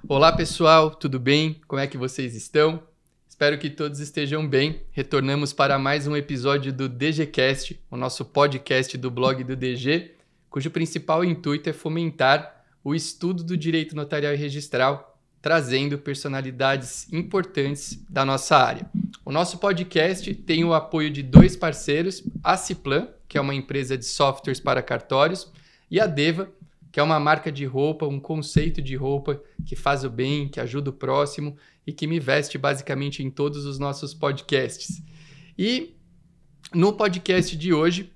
Olá pessoal, tudo bem? Como é que vocês estão? Espero que todos estejam bem. Retornamos para mais um episódio do DGCast, o nosso podcast do blog do DG, cujo principal intuito é fomentar o estudo do direito notarial e registral, trazendo personalidades importantes da nossa área. O nosso podcast tem o apoio de dois parceiros, a Ciplan, que é uma empresa de softwares para cartórios, e a Deva, que é uma marca de roupa, um conceito de roupa que faz o bem, que ajuda o próximo e que me veste basicamente em todos os nossos podcasts. E no podcast de hoje,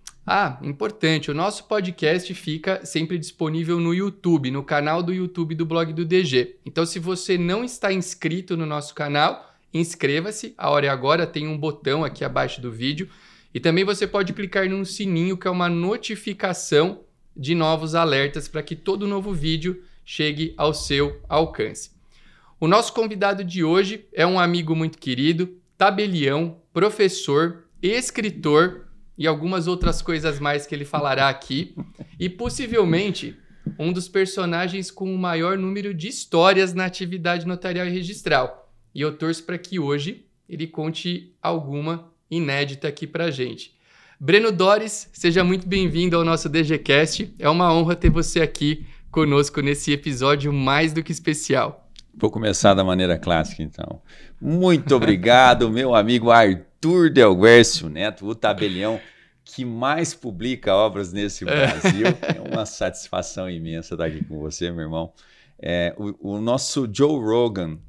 importante, o nosso podcast fica sempre disponível no YouTube, no canal do YouTube do blog do DG. Então, se você não está inscrito no nosso canal, inscreva-se, a hora é agora, tem um botão aqui abaixo do vídeo. E também você pode clicar num sininho, que é uma notificação de novos alertas para que todo novo vídeo chegue ao seu alcance. O nosso convidado de hoje é um amigo muito querido, tabelião, professor, escritor e algumas outras coisas mais que ele falará aqui, e possivelmente um dos personagens com o maior número de histórias na atividade notarial e registral. E eu torço para que hoje ele conte alguma inédita aqui para a gente. Breno Doris, seja muito bem-vindo ao nosso DGCast. É uma honra ter você aqui conosco nesse episódio mais do que especial. Vou começar da maneira clássica, então. Muito obrigado, meu amigo Arthur Delguércio Neto, o tabelião que mais publica obras nesse Brasil. É uma satisfação imensa estar aqui com você, meu irmão. O nosso Joe Rogan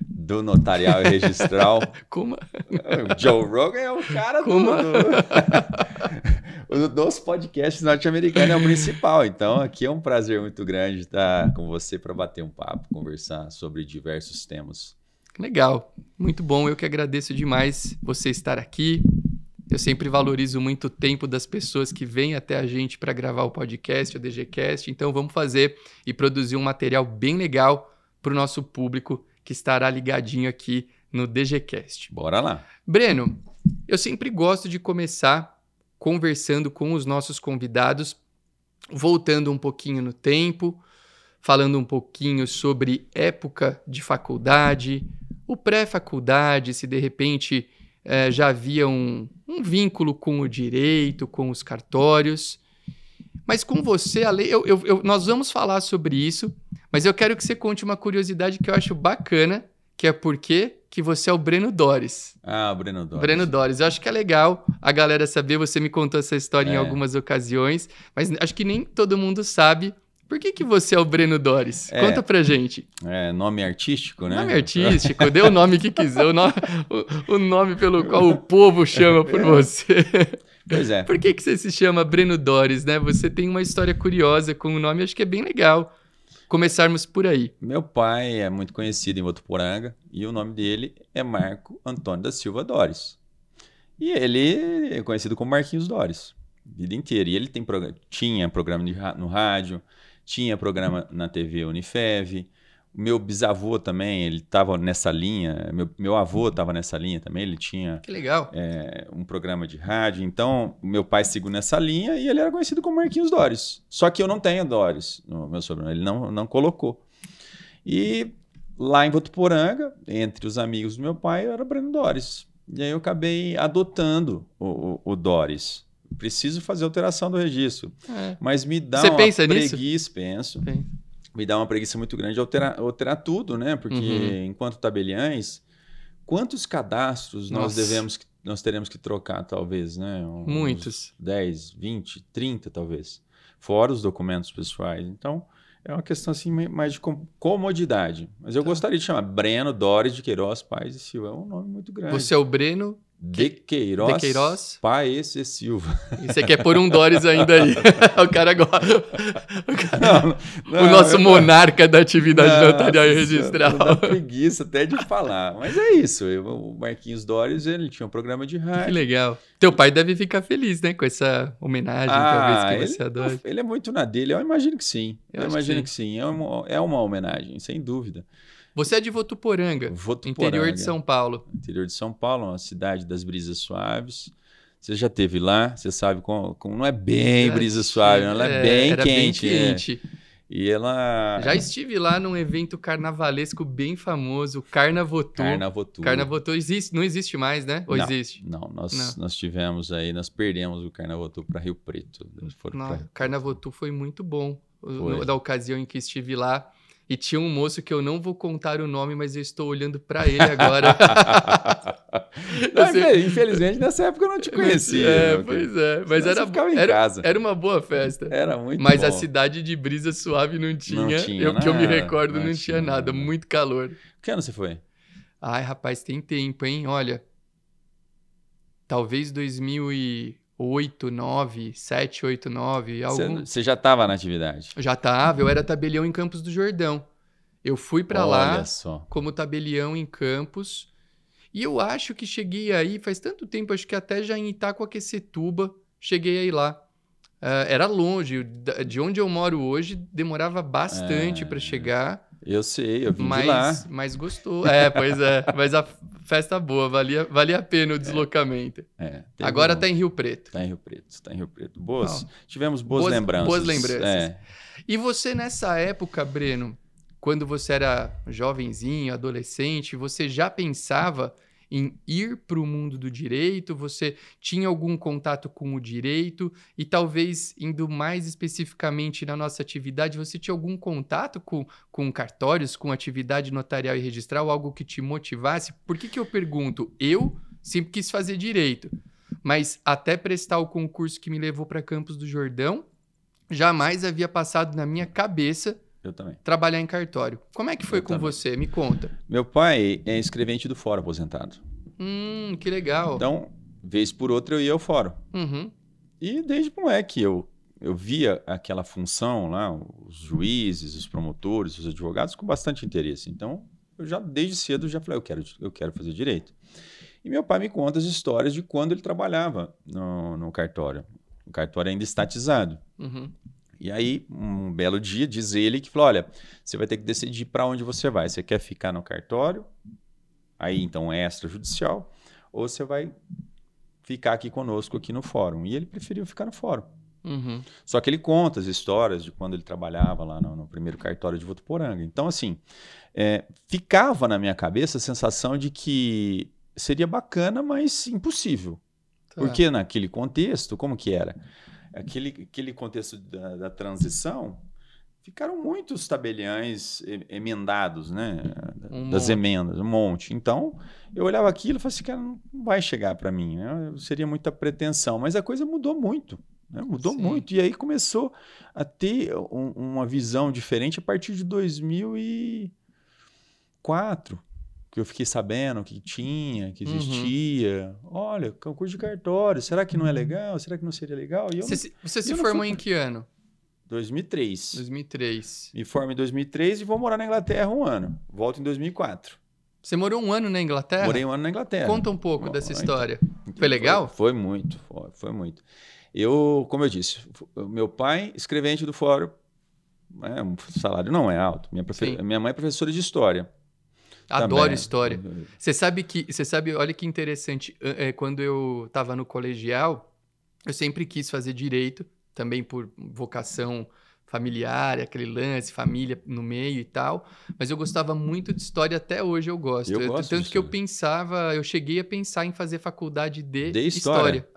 do notarial e registral. Como? O Joe Rogan é o cara dos podcasts norte-americanos, é o principal. Então, aqui é um prazer muito grande estar com você para bater um papo, conversar sobre diversos temas. Legal, muito bom. Eu que agradeço demais você estar aqui. Eu sempre valorizo muito o tempo das pessoas que vêm até a gente para gravar o podcast, o DGCast. Então, vamos fazer e produzir um material bem legal para o nosso público que estará ligadinho aqui no DGCast. Bora lá. Breno, eu sempre gosto de começar conversando com os nossos convidados, voltando um pouquinho no tempo, falando um pouquinho sobre época de faculdade, o pré-faculdade, se de repente já havia um vínculo com o direito, com os cartórios. Mas com você, Ale, nós vamos falar sobre isso, mas eu quero que você conte uma curiosidade que eu acho bacana, que é por que você é o Breno Doris. Ah, o Breno Doris. Breno Doris. Eu acho que é legal a galera saber, você me contou essa história em algumas ocasiões, mas acho que nem todo mundo sabe. Por que você é o Breno Doris? Conta pra gente. Nome artístico, né? Nome artístico, dê o nome que quiser, o nome pelo qual o povo chama por você. Pois é. Por que você se chama Breno Doris, né? Você tem uma história curiosa com o nome, acho que é bem legal começarmos por aí. Meu pai é muito conhecido em Votuporanga e o nome dele é Marco Antônio da Silva Doris. E ele é conhecido como Marquinhos Doris, a vida inteira. E ele tinha programa no rádio, tinha programa na TV Unifev. Meu bisavô também, ele estava nessa linha. Meu avô estava nessa linha também, ele tinha que legal. Um programa de rádio. Então, meu pai seguiu nessa linha e ele era conhecido como Marquinhos Doris. Só que eu não tenho Doris no meu sobrenome, ele não colocou. E lá em Votuporanga, entre os amigos do meu pai, eu era Breno Doris. E aí eu acabei adotando o Doris. Preciso fazer alteração do registro. Mas me dá uma preguiça, penso. Me dá uma preguiça muito grande de alterar tudo, né? Porque enquanto tabeliães, quantos cadastros nós teremos que trocar, talvez, né? Muitos. 10, 20, 30, talvez. Fora os documentos pessoais. Então, é uma questão assim, mais de comodidade. Mas eu gostaria de chamar Breno Doris de Queiroz Paes e Silva. É um nome muito grande. Você é o Breno de Queiroz Paes e Silva. E você quer pôr um Doris ainda aí. O cara agora... o nosso monarca da atividade notarial e registral. Dá preguiça até de falar. Mas é isso. O Marquinhos Doris, ele tinha um programa de rádio. Que legal. Teu pai deve ficar feliz, né? Com essa homenagem, talvez, que você adora. Ele é muito na dele. Eu imagino que sim. Eu imagino que sim. É uma homenagem, sem dúvida. Você é de Votuporanga, interior de São Paulo. Interior de São Paulo, uma cidade das brisas suaves. Você já esteve lá, você sabe como não é bem brisa suave, ela é bem quente. Bem quente. E ela... Já estive lá num evento carnavalesco bem famoso, Carnavotu. Carnavotu. Carnavotu existe, não existe mais, né? Ou Não, existe? não, nós tivemos aí, nós perdemos o Carnavotu para Rio Preto. Carnavotu foi muito bom, Foi. da ocasião em que estive lá. E tinha um moço que eu não vou contar o nome, mas eu estou olhando para ele agora. Infelizmente, nessa época eu não te conhecia. Pois é. Mas era uma boa festa. Era muito Mas bom. a cidade de Brisa Suave não tinha. Não que eu me nada, recordo, não tinha nada. Muito calor. Que ano você foi? Ai, rapaz, tem tempo, hein? Olha, talvez 2008, 9, 7, 8, 9. Você já estava na atividade? Já estava, eu era tabelião em Campos do Jordão. Eu fui para lá como tabelião em Campos. E eu acho que cheguei aí, faz tanto tempo, acho que até já em Itacoaquecetuba, cheguei aí lá. Era longe, de onde eu moro hoje, demorava bastante para chegar. Eu sei, eu vim de lá. Mas gostou. Pois é. Mas a festa boa, valia a pena o deslocamento. Agora tá em Rio Preto. Tá em Rio Preto. Tivemos boas lembranças. Boas lembranças. E você nessa época, Breno, quando você era jovenzinho, adolescente, você já pensava em ir para o mundo do direito? Você tinha algum contato com o direito? E talvez, indo mais especificamente na nossa atividade, você tinha algum contato com cartórios, com atividade notarial e registral, algo que te motivasse? Por que eu pergunto? Eu sempre quis fazer direito, mas até prestar o concurso que me levou para Campos do Jordão, jamais havia passado na minha cabeça eu também trabalhar em cartório. Como é que foi com você? Me conta. Meu pai é escrevente do fórum aposentado. Que legal. Então, vez por outra, eu ia ao fórum. Uhum. E desde moleque eu via aquela função lá, os juízes, os promotores, os advogados, com bastante interesse. Então, eu já desde cedo já falei, eu quero fazer direito. E meu pai me conta as histórias de quando ele trabalhava no cartório. O cartório ainda estatizado. Uhum. E aí, um belo dia, diz ele que falou, olha, você vai ter que decidir para onde você vai. Você quer ficar no cartório, aí então é extrajudicial, ou você vai ficar aqui conosco aqui no fórum. E ele preferiu ficar no fórum. Uhum. Só que ele conta as histórias de quando ele trabalhava lá no primeiro cartório de Votuporanga. Então, assim, ficava na minha cabeça a sensação de que seria bacana, mas impossível. Tá. Porque naquele contexto, como que era? Aquele contexto da transição, ficaram muitos tabeliães emendados, né? Das emendas, um monte. Então, eu olhava aquilo e falava assim, cara, não vai chegar para mim, né? Seria muita pretensão. Mas a coisa mudou muito, né? Mudou muito. E aí começou a ter uma visão diferente a partir de 2004. Que eu fiquei sabendo que tinha, que existia. Uhum. Olha, concurso de cartório, será que não é legal? Será que não seria legal? E você se formou em que ano? 2003. 2003. Me formo em 2003 e vou morar na Inglaterra um ano. Volto em 2004. Você morou um ano na Inglaterra? Morei um ano na Inglaterra. Conta um pouco dessa história. Foi legal? Foi muito. Como eu disse, meu pai, escrevente do fórum, o salário não é alto. Minha mãe é professora de história. Adoro também. História. Você sabe, olha que interessante, quando eu estava no colegial, eu sempre quis fazer direito, também por vocação familiar, aquele lance, família no meio e tal, mas eu gostava muito de história, até hoje eu gosto. Tanto que eu cheguei a pensar em fazer faculdade de história.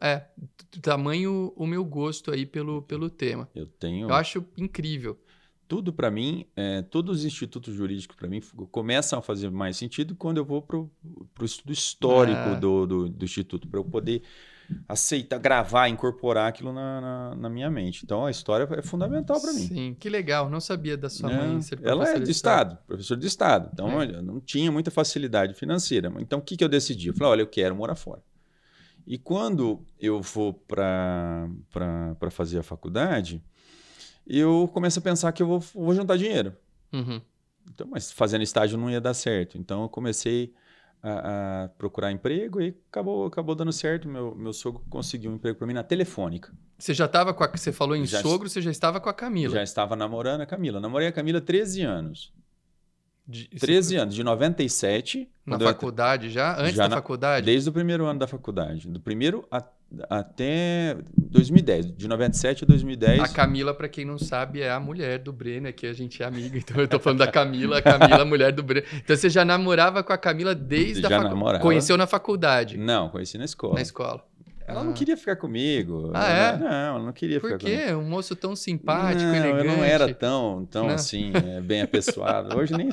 Tamanho o meu gosto aí pelo tema. Eu acho incrível. Tudo para mim, todos os institutos jurídicos para mim começam a fazer mais sentido quando eu vou para o estudo histórico do instituto, para eu poder aceitar, gravar, incorporar aquilo na minha mente. Então a história é fundamental para mim. Sim, que legal. Não sabia da sua mãe ser professora. Ela é de Estado, professora de Estado. Então não tinha muita facilidade financeira. Então o que eu decidi? Eu falei, olha, eu quero morar fora. E quando eu vou para fazer a faculdade, eu começo a pensar que eu vou juntar dinheiro. Uhum. Então, mas fazendo estágio não ia dar certo. Então, eu comecei a procurar emprego e acabou dando certo. Meu sogro conseguiu um emprego para mim na Telefônica. Você já estava com você falou em sogro, você já estava com a Camila? Já estava namorando a Camila. Namorei a Camila há 13 anos. 13 anos, de 97. Na faculdade já? Antes da faculdade? Desde o primeiro ano da faculdade. Do primeiro até 2010. De 97 a 2010. A Camila, para quem não sabe, é a mulher do Breno, que a gente é amiga, então eu tô falando da Camila, a Camila, a mulher do Breno. Então você já namorava com a Camila desde a faculdade? Conheceu na faculdade? Não, conheci na escola. Na escola. Ela não queria ficar comigo. É? Não, ela não queria ficar comigo. Por quê? Um moço tão simpático, elegante. Eu não era tão assim, bem apessoado. Hoje nem...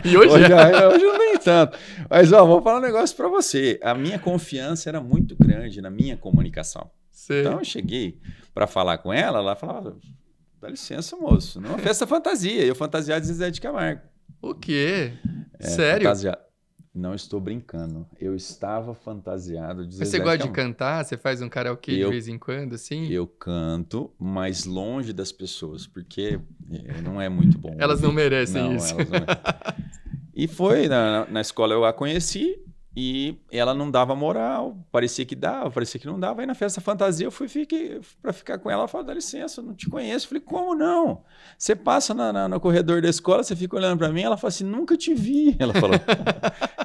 E hoje hoje nem tanto. Mas, vou falar um negócio pra você. A minha confiança era muito grande na minha comunicação. Sim. Então, eu cheguei pra falar com ela, ela falava, dá licença, moço, não é uma festa fantasia. Eu fantasiado de Zezé de Camargo. O quê? Sério? Não estou brincando. Eu estava fantasiado de Zezé de Camargo. Mas você gosta de cantar? Você faz um karaokê de vez em quando, assim? Eu canto, mas longe das pessoas, porque não é muito bom. Elas não merecem isso. Elas não... E foi, na escola eu a conheci e ela não dava moral. Parecia que dava, parecia que não dava. Aí na festa fantasia eu fiquei para ficar com ela. Ela falou, dá licença, eu não te conheço. Eu falei, como não? Você passa no corredor da escola, você fica olhando para mim. Ela falou assim, nunca te vi. Ela falou,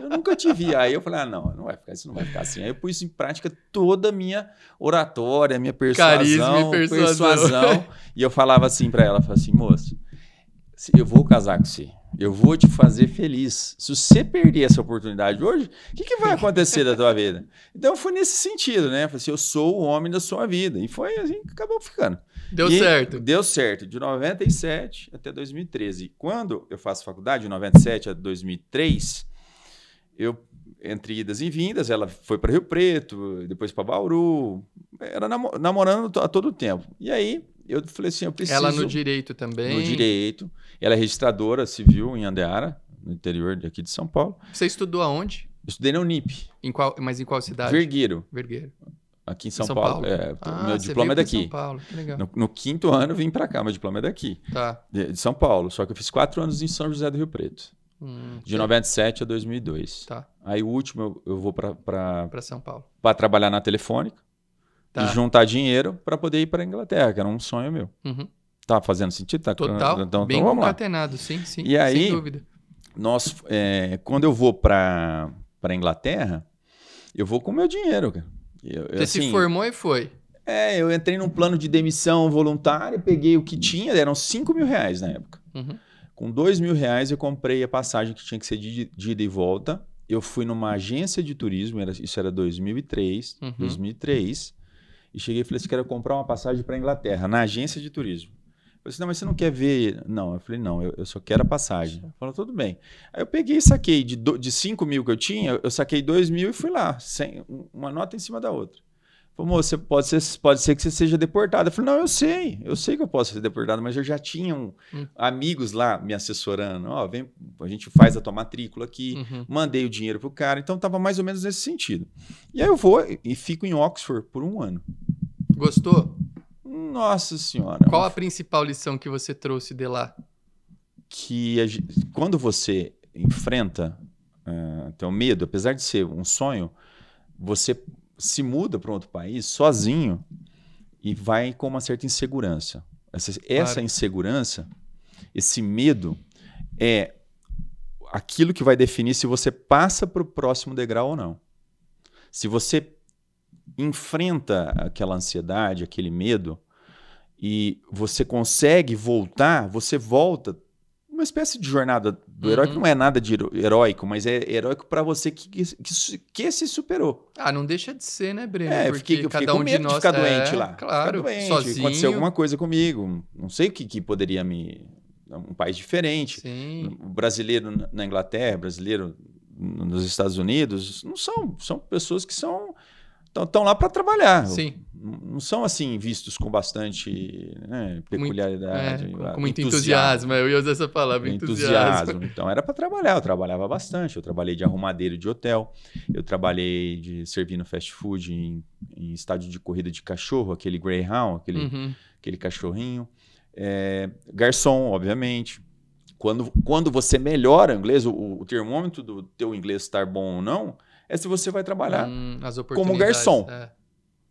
eu nunca te vi. Aí eu falei, não vai ficar, isso não vai ficar assim. Aí eu pus em prática toda a minha oratória, minha persuasão. E eu falava assim para ela, falava assim, moça, eu vou casar com você. Eu vou te fazer feliz. Se você perder essa oportunidade hoje, o que vai acontecer da tua vida? Então foi nesse sentido, né? Eu falei assim, eu sou o homem da sua vida. E foi assim que acabou ficando. Deu certo. Deu certo. De 97 até 2013. Quando eu faço faculdade, de 97 a 2003, eu, entre idas e vindas, ela foi para Rio Preto, depois para Bauru. Era namorando a todo tempo. E aí... eu falei assim, eu preciso... Ela no direito também? No direito. Ela é registradora civil em Andeara, no interior aqui de São Paulo. Você estudou aonde? Eu estudei na Unip. Mas em qual cidade? Vergueiro. Aqui em São Paulo. Meu diploma é daqui. São Paulo, que legal. No 5º ano eu vim para cá, meu diploma é daqui. Tá. De São Paulo, só que eu fiz 4 anos em São José do Rio Preto. De 97 a 2002. Tá. Aí o último eu vou para São Paulo. Para trabalhar na Telefônica. Tá. E juntar dinheiro para poder ir para a Inglaterra, que era um sonho meu. Uhum. Tá fazendo sentido? Tá, total, então, bem vamos concatenado, lá. Sim, e aí, sem dúvida. Quando eu vou para a Inglaterra, eu vou com o meu dinheiro, cara. Você se formou e foi? Eu entrei num plano de demissão voluntária, peguei o que tinha, eram R$5.000 na época. Uhum. Com R$2.000 eu comprei a passagem que tinha que ser de ida e volta. Eu fui numa agência de turismo, isso era 2003, 2003, e cheguei e falei assim, quero comprar uma passagem para a Inglaterra, na agência de turismo. Eu falei assim, não, mas você não quer ver? Não, eu falei, não, eu só quero a passagem. Ele falou, tudo bem. Aí eu peguei e saquei, de 5.000 que eu tinha, eu saquei 2.000 e fui lá, sem uma nota em cima da outra. Falei, moça, pode ser que você seja deportado. Eu falei, não, eu sei que eu posso ser deportado, mas eu já tinha amigos lá me assessorando. Vem, a gente faz a tua matrícula aqui, mandei o dinheiro pro cara, então estava mais ou menos nesse sentido. E aí eu vou e fico em Oxford por 1 ano. Gostou? Nossa Senhora. Qual a principal lição que você trouxe de lá? Que quando você enfrenta teu medo, apesar de ser um sonho, você se muda para um outro país sozinho e vai com uma certa insegurança. Essa insegurança, esse medo, é aquilo que vai definir se você passa para o próximo degrau ou não. Se você enfrenta aquela ansiedade, aquele medo, e você consegue voltar, você volta. Uma espécie de jornada do herói, que não é nada de heróico, mas é heróico para você que se superou. Não deixa de ser, né, Breno? Eu fiquei cada com um medo de nós ficar doente lá. Claro, ficar doente, sozinho. Aconteceu alguma coisa comigo. Não sei o que poderia um país diferente. Sim. O brasileiro na Inglaterra, brasileiro nos Estados Unidos, não são pessoas que estão lá para trabalhar. Sim. Não são assim vistos com bastante peculiaridade. Com muito entusiasmo. Eu ia usar essa palavra, entusiasmo. Então era para trabalhar, eu trabalhava bastante. Eu trabalhei de arrumadeiro de hotel, eu trabalhei de servindo fast food em estádio de corrida de cachorro, aquele Greyhound, aquele cachorrinho. Garçom, obviamente. Quando você melhora o inglês, o termômetro do teu inglês estar bom ou não, é se você vai trabalhar como garçom.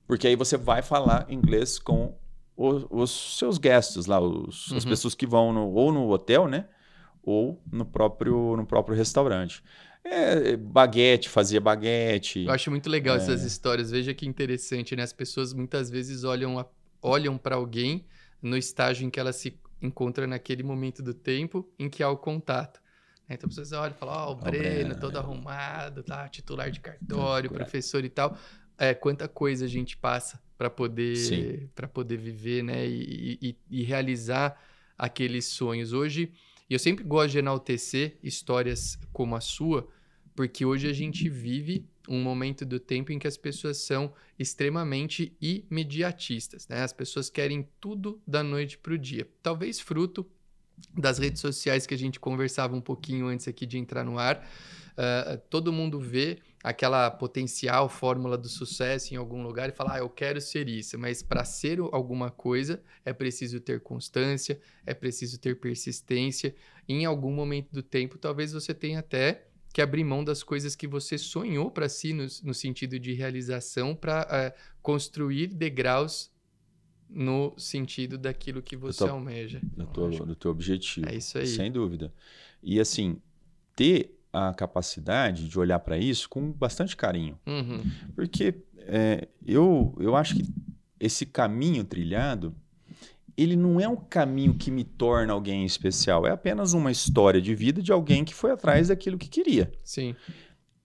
Porque aí você vai falar inglês com os seus guests lá, as pessoas que vão ou no hotel, né? ou no próprio restaurante. Baguete, fazia baguete. Eu acho muito legal essas histórias. Veja que interessante, né? As pessoas muitas vezes olham para alguém no estágio em que ela se encontra naquele momento do tempo em que há o contato. Então, as pessoas olham e falam, o Breno, todo arrumado, tá? Titular de cartório, professor e tal. Quanta coisa a gente passa para poder viver, né? E realizar aqueles sonhos. Hoje, eu sempre gosto de enaltecer histórias como a sua, porque hoje a gente vive um momento do tempo em que as pessoas são extremamente imediatistas, né? As pessoas querem tudo da noite para o dia. Talvez fruto das redes sociais que a gente conversava um pouquinho antes aqui de entrar no ar. Todo mundo vê aquela potencial fórmula do sucesso em algum lugar e fala, eu quero ser isso. Mas para ser alguma coisa é preciso ter constância, é preciso ter persistência. E em algum momento do tempo, talvez você tenha até que abrir mão das coisas que você sonhou para si, no sentido de realização, para construir degraus no sentido daquilo que você almeja. Do teu objetivo. É isso aí. Sem dúvida. E assim, ter a capacidade de olhar para isso com bastante carinho. Uhum. Porque eu acho que esse caminho trilhado, ele não é um caminho que me torna alguém especial. É apenas uma história de vida de alguém que foi atrás daquilo que queria. Sim.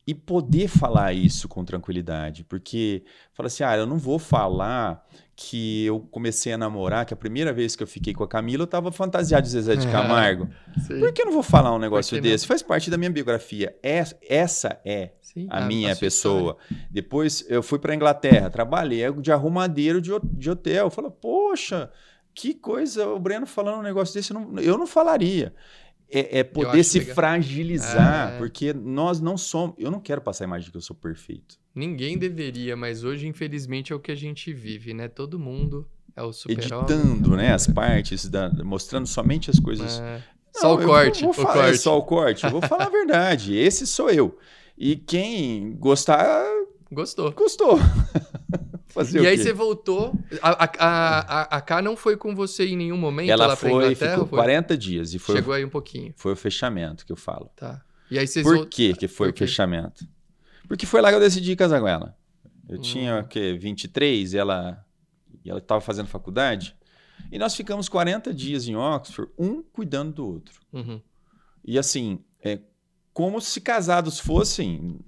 E poder falar isso com tranquilidade. Porque, fala assim, eu não vou falar que eu comecei a namorar, que a primeira vez que eu fiquei com a Camila, eu estava fantasiado de Zezé de Camargo. Por que eu não vou falar um negócio desse? Faz parte da minha biografia. Essa é a minha pessoa. História. Depois eu fui para a Inglaterra, trabalhei de arrumadeiro de hotel. Eu falei, poxa, que coisa, o Breno falando um negócio desse, eu não falaria. Poder se fragilizar, porque nós não somos... Eu não quero passar a imagem de que eu sou perfeito. Ninguém deveria, mas hoje, infelizmente, é o que a gente vive, né? Todo mundo é o super-homem. Editando, né, as partes, mostrando somente as coisas... Só o corte. Só o corte. Eu vou falar a verdade. Esse sou eu. E quem gostar... Gostou. Fazer e aí você voltou. A Ká não foi com você em nenhum momento? Ela ficou 40 dias. Chegou aí um pouquinho. Foi o fechamento que eu falo. Tá. E aí vocês Por que foi o fechamento? Porque foi lá que eu decidi casar com ela. Eu tinha 23 e ela estava fazendo faculdade. E nós ficamos 40 dias em Oxford, um cuidando do outro. Uhum. E assim, como se casados fossem...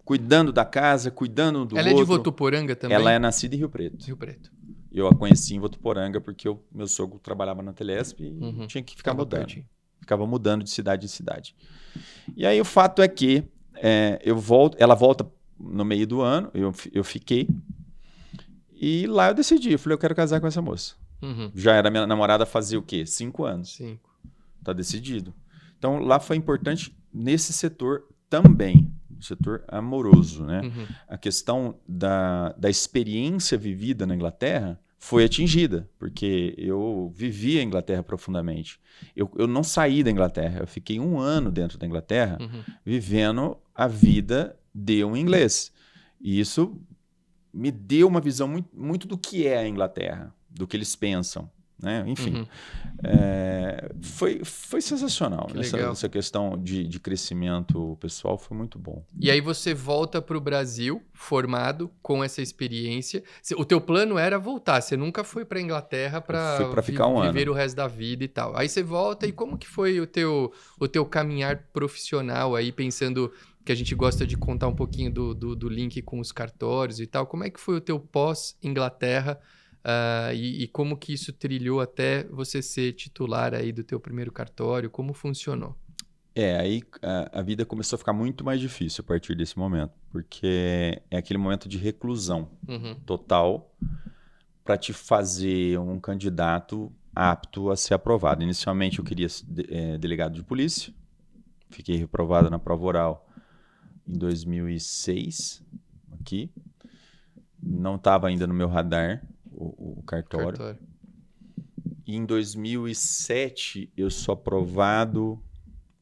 Cuidando da casa, cuidando do outro. Ela é de Votuporanga também? Ela é nascida em Rio Preto. Rio Preto. Eu a conheci em Votuporanga porque meu sogro trabalhava na Telesp e tinha que ficar mudando. Pertinho. Ficava mudando de cidade em cidade. E aí o fato é que ela volta no meio do ano, eu fiquei. E lá eu decidi, eu falei, eu quero casar com essa moça. Uhum. Já era minha namorada fazia o quê? 5 anos. 5. Tá decidido. Então lá foi importante nesse setor também. Setor amoroso, né? Uhum. A questão da experiência vivida na Inglaterra foi atingida, porque eu vivi a Inglaterra profundamente. Eu não saí da Inglaterra, eu fiquei 1 ano dentro da Inglaterra, vivendo a vida de um inglês. E isso me deu uma visão muito, muito do que é a Inglaterra, do que eles pensam. Né? Enfim, foi sensacional. Essa questão de crescimento pessoal foi muito bom. E aí você volta para o Brasil, formado, com essa experiência. O teu plano era voltar, você nunca foi para a Inglaterra para ficar viver o resto da vida e tal. Aí você volta e como que foi o teu caminhar profissional aí, pensando que a gente gosta de contar um pouquinho do link com os cartórios e tal. Como é que foi o teu pós-Inglaterra? E como que isso trilhou até você ser titular aí do teu primeiro cartório? Como funcionou? Aí a vida começou a ficar muito mais difícil a partir desse momento, porque é aquele momento de reclusão total para te fazer um candidato apto a ser aprovado. Inicialmente eu queria delegado de polícia, fiquei reprovado na prova oral em 2006, aqui. Não estava ainda no meu radar o cartório. E em 2007 eu sou aprovado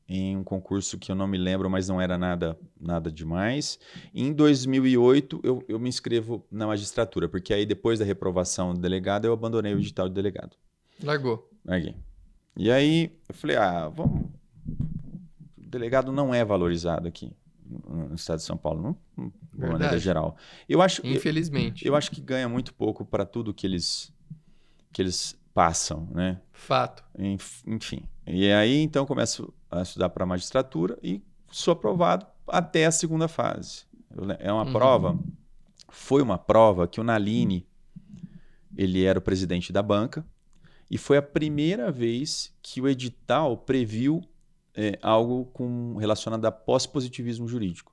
em um concurso que eu não me lembro, mas não era nada demais. E em 2008 eu me inscrevo na magistratura, porque aí depois da reprovação do delegado eu abandonei o edital de delegado. Larguei. E aí eu falei, delegado não é valorizado aqui no estado de São Paulo, de maneira Verdade. geral. Infelizmente. Eu acho que ganha muito pouco para tudo que eles passam, né? Fato. Enfim. E aí, então, começo a estudar para a magistratura e sou aprovado até a segunda fase. É uma prova, foi uma prova que o Nalini, ele era o presidente da banca, e foi a primeira vez que o edital previu algo relacionado a pós-positivismo jurídico.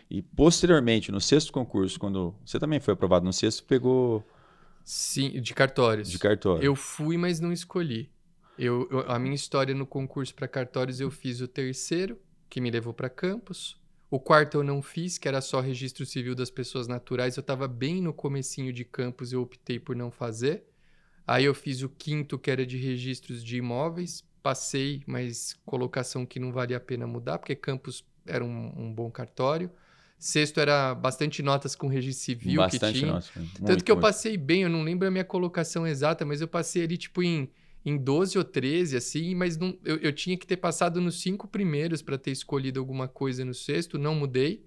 E posteriormente, no sexto concurso, quando você também foi aprovado no sexto, pegou... Sim, de cartórios. De cartório. Eu fui, mas não escolhi. A minha história no concurso para cartórios, eu fiz o terceiro, que me levou para Campos. O quarto eu não fiz, que era só registro civil das pessoas naturais. Eu estava bem no comecinho de Campos, eu optei por não fazer. Aí eu fiz o quinto, que era de registros de imóveis. Passei, mas colocação que não valia a pena mudar, porque Campos era um bom cartório. Sexto era bastante notas com registro civil Bastante que tinha. notas. Tanto que eu passei bem, eu não lembro a minha colocação exata, mas eu passei ali tipo em 12 ou 13, assim, mas não, eu tinha que ter passado nos 5 primeiros para ter escolhido alguma coisa no sexto, não mudei.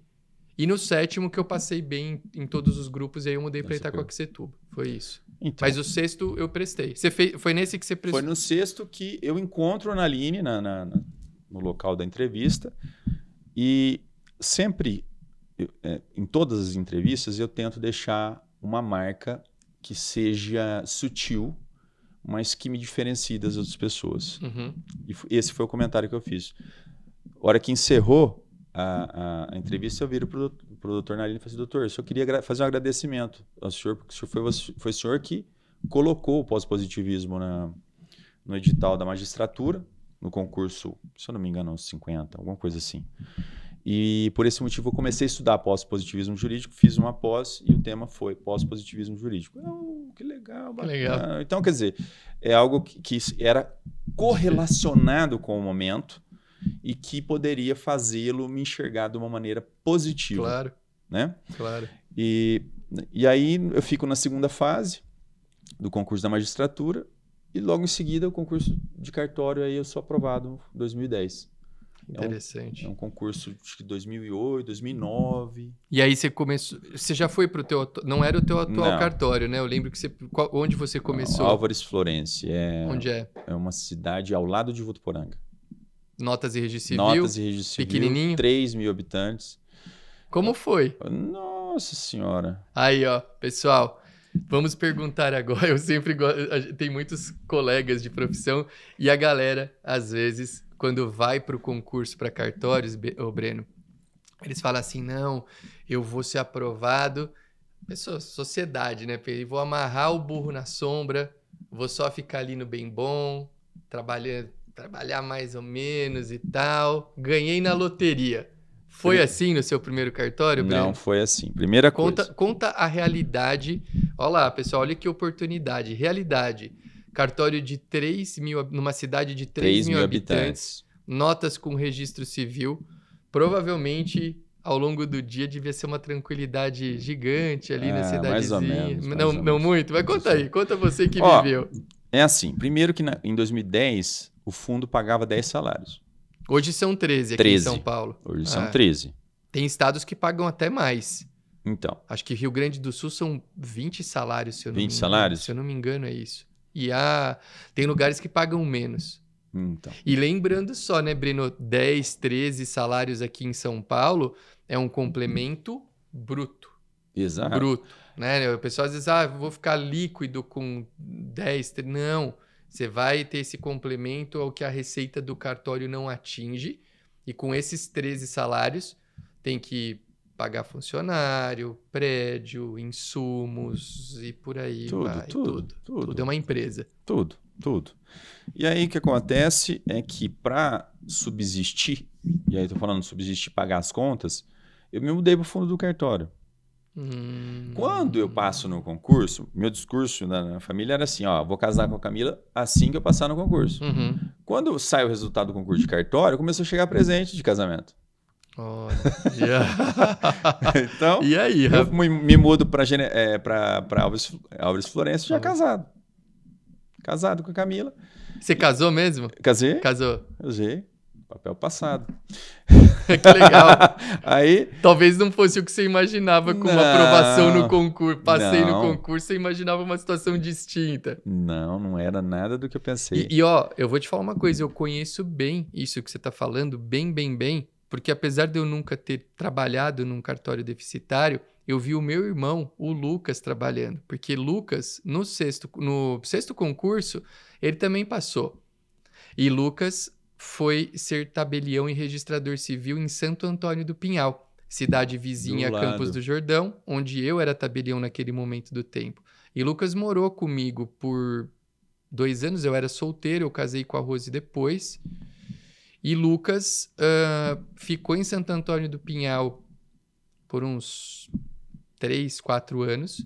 E no sétimo que eu passei bem em todos os grupos, e aí eu mudei para Itacoaquecetuba. Foi isso. Então, mas o sexto eu prestei. Foi nesse que você prestou? Foi no sexto que eu encontro a Naline no local da entrevista e sempre... em todas as entrevistas eu tento deixar uma marca que seja sutil, mas que me diferencie das outras pessoas. E esse foi o comentário que eu fiz. A hora que encerrou a entrevista, eu viro para o doutor Nalini e falei assim, doutor, eu só queria fazer um agradecimento ao senhor, porque foi o senhor que colocou o pós-positivismo no edital da magistratura, no concurso, se eu não me engano, 50, alguma coisa assim. E por esse motivo eu comecei a estudar pós-positivismo jurídico, fiz uma pós e o tema foi pós-positivismo jurídico. Que legal, bacana. Que legal. Então, quer dizer, é algo que era correlacionado com o momento e que poderia fazê-lo me enxergar de uma maneira positiva. Claro. Né? Claro. E aí eu fico na segunda fase do concurso da magistratura e logo em seguida o concurso de cartório, aí eu sou aprovado em 2010. Interessante. É um concurso de 2008, 2009. E aí você começou... Você já foi para o teu... Não era o teu atual cartório, né? Eu lembro que você... Onde você começou? Álvares Florence. Onde é? É uma cidade ao lado de Votuporanga. Notas e registro civil? Notas e registro civil. Pequenininho? 3.000 habitantes. Como foi? Nossa Senhora. Aí, ó. Pessoal, vamos perguntar agora. Eu sempre gosto... Tem muitos colegas de profissão e a galera, às vezes... Quando vai para o concurso para cartórios, Breno, eles falam assim, não, eu vou ser aprovado, sociedade, né? Vou amarrar o burro na sombra, vou só ficar ali no bem bom, trabalhar mais ou menos e tal. Ganhei na loteria. Foi assim no seu primeiro cartório, Breno? Não, foi assim. Primeira coisa. Conta a realidade. Olha lá, pessoal, olha que oportunidade. Realidade. Cartório de 3.000, numa cidade de 3.000 habitantes, notas com registro civil. Provavelmente, ao longo do dia, devia ser uma tranquilidade gigante ali na cidadezinha. Mais ou menos. Não muito? Mas conta aí, conta você que viveu. É assim, primeiro que em 2010, o fundo pagava 10 salários. Hoje são 13 aqui em São Paulo. Hoje são 13. Tem estados que pagam até mais. Então. Acho que Rio Grande do Sul são 20 salários, se eu não me engano. 20 salários? Se eu não me engano, é isso. E tem lugares que pagam menos. Então. E lembrando só, né, Breno, 10, 13 salários aqui em São Paulo é um complemento bruto. Exato. Bruto. Né? O pessoal às vezes, vou ficar líquido com 10, 13. Não, você vai ter esse complemento ao que a receita do cartório não atinge. E com esses 13 salários, tem que pagar funcionário, prédio, insumos e por aí vai. Tudo. É uma empresa. Tudo. E aí o que acontece é que para subsistir, e aí estou falando subsistir, pagar as contas, eu me mudei para o fundo do cartório. Quando eu passo no concurso, meu discurso na família era assim, vou casar com a Camila assim que eu passar no concurso. Quando sai o resultado do concurso de cartório, começou a chegar presente de casamento. Olha. Então, e aí, eu me mudo para Álvares Florence já casado. Casado com a Camila. Você casou mesmo? Casei. Casou. Casei. Papel passado. Que legal. Aí, Talvez não fosse o que você imaginava com uma Não. aprovação no concurso. Passei no Não. concurso, você imaginava uma situação distinta. não era nada do que eu pensei. Ó, eu vou te falar uma coisa, eu conheço bem isso que você está falando, bem, porque apesar de eu nunca ter trabalhado num cartório deficitário, eu vi o meu irmão, o Lucas, trabalhando. Porque Lucas, no sexto concurso, ele também passou. E Lucas foi ser tabelião e registrador civil em Santo Antônio do Pinhal, cidade vizinha Do a Campos lado. do Jordão, onde eu era tabelião naquele momento do tempo. E Lucas morou comigo por 2 anos, eu era solteiro, eu casei com a Rose depois. E Lucas ficou em Santo Antônio do Pinhal por uns 3, 4 anos.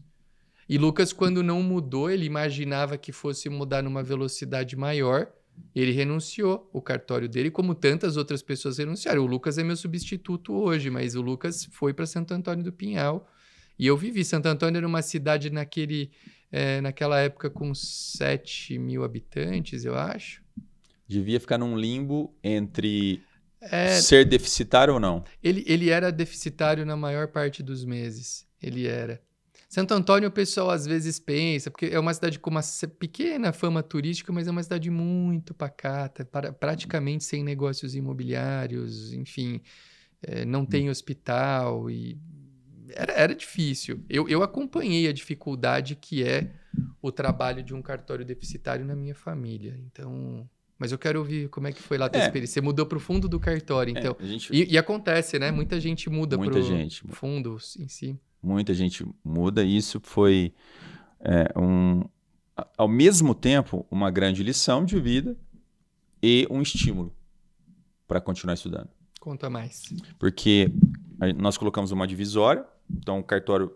E Lucas, quando não mudou, ele imaginava que fosse mudar numa velocidade maior. Ele renunciou o cartório dele, como tantas outras pessoas renunciaram. O Lucas é meu substituto hoje, mas o Lucas foi para Santo Antônio do Pinhal. E eu vivi. Santo Antônio era uma cidade naquela época com 7 mil habitantes, eu acho. Devia ficar num limbo entre É, ser deficitário ou não. ele era deficitário na maior parte dos meses. Ele era. Santo Antônio, o pessoal às vezes pensa, porque é uma cidade com uma pequena fama turística, mas é uma cidade muito pacata, praticamente sem negócios imobiliários, enfim, não tem hospital e era difícil. Eu acompanhei a dificuldade que é o trabalho de um cartório deficitário na minha família, então... Mas eu quero ouvir como é que foi lá a tua experiência. Você mudou para o fundo do cartório, então... A gente, E acontece, né? Muita gente muda para gente. o fundo em si. Muita gente muda. E isso foi, ao mesmo tempo, uma grande lição de vida e um estímulo para continuar estudando. Conta mais. Porque nós colocamos uma divisória, então o cartório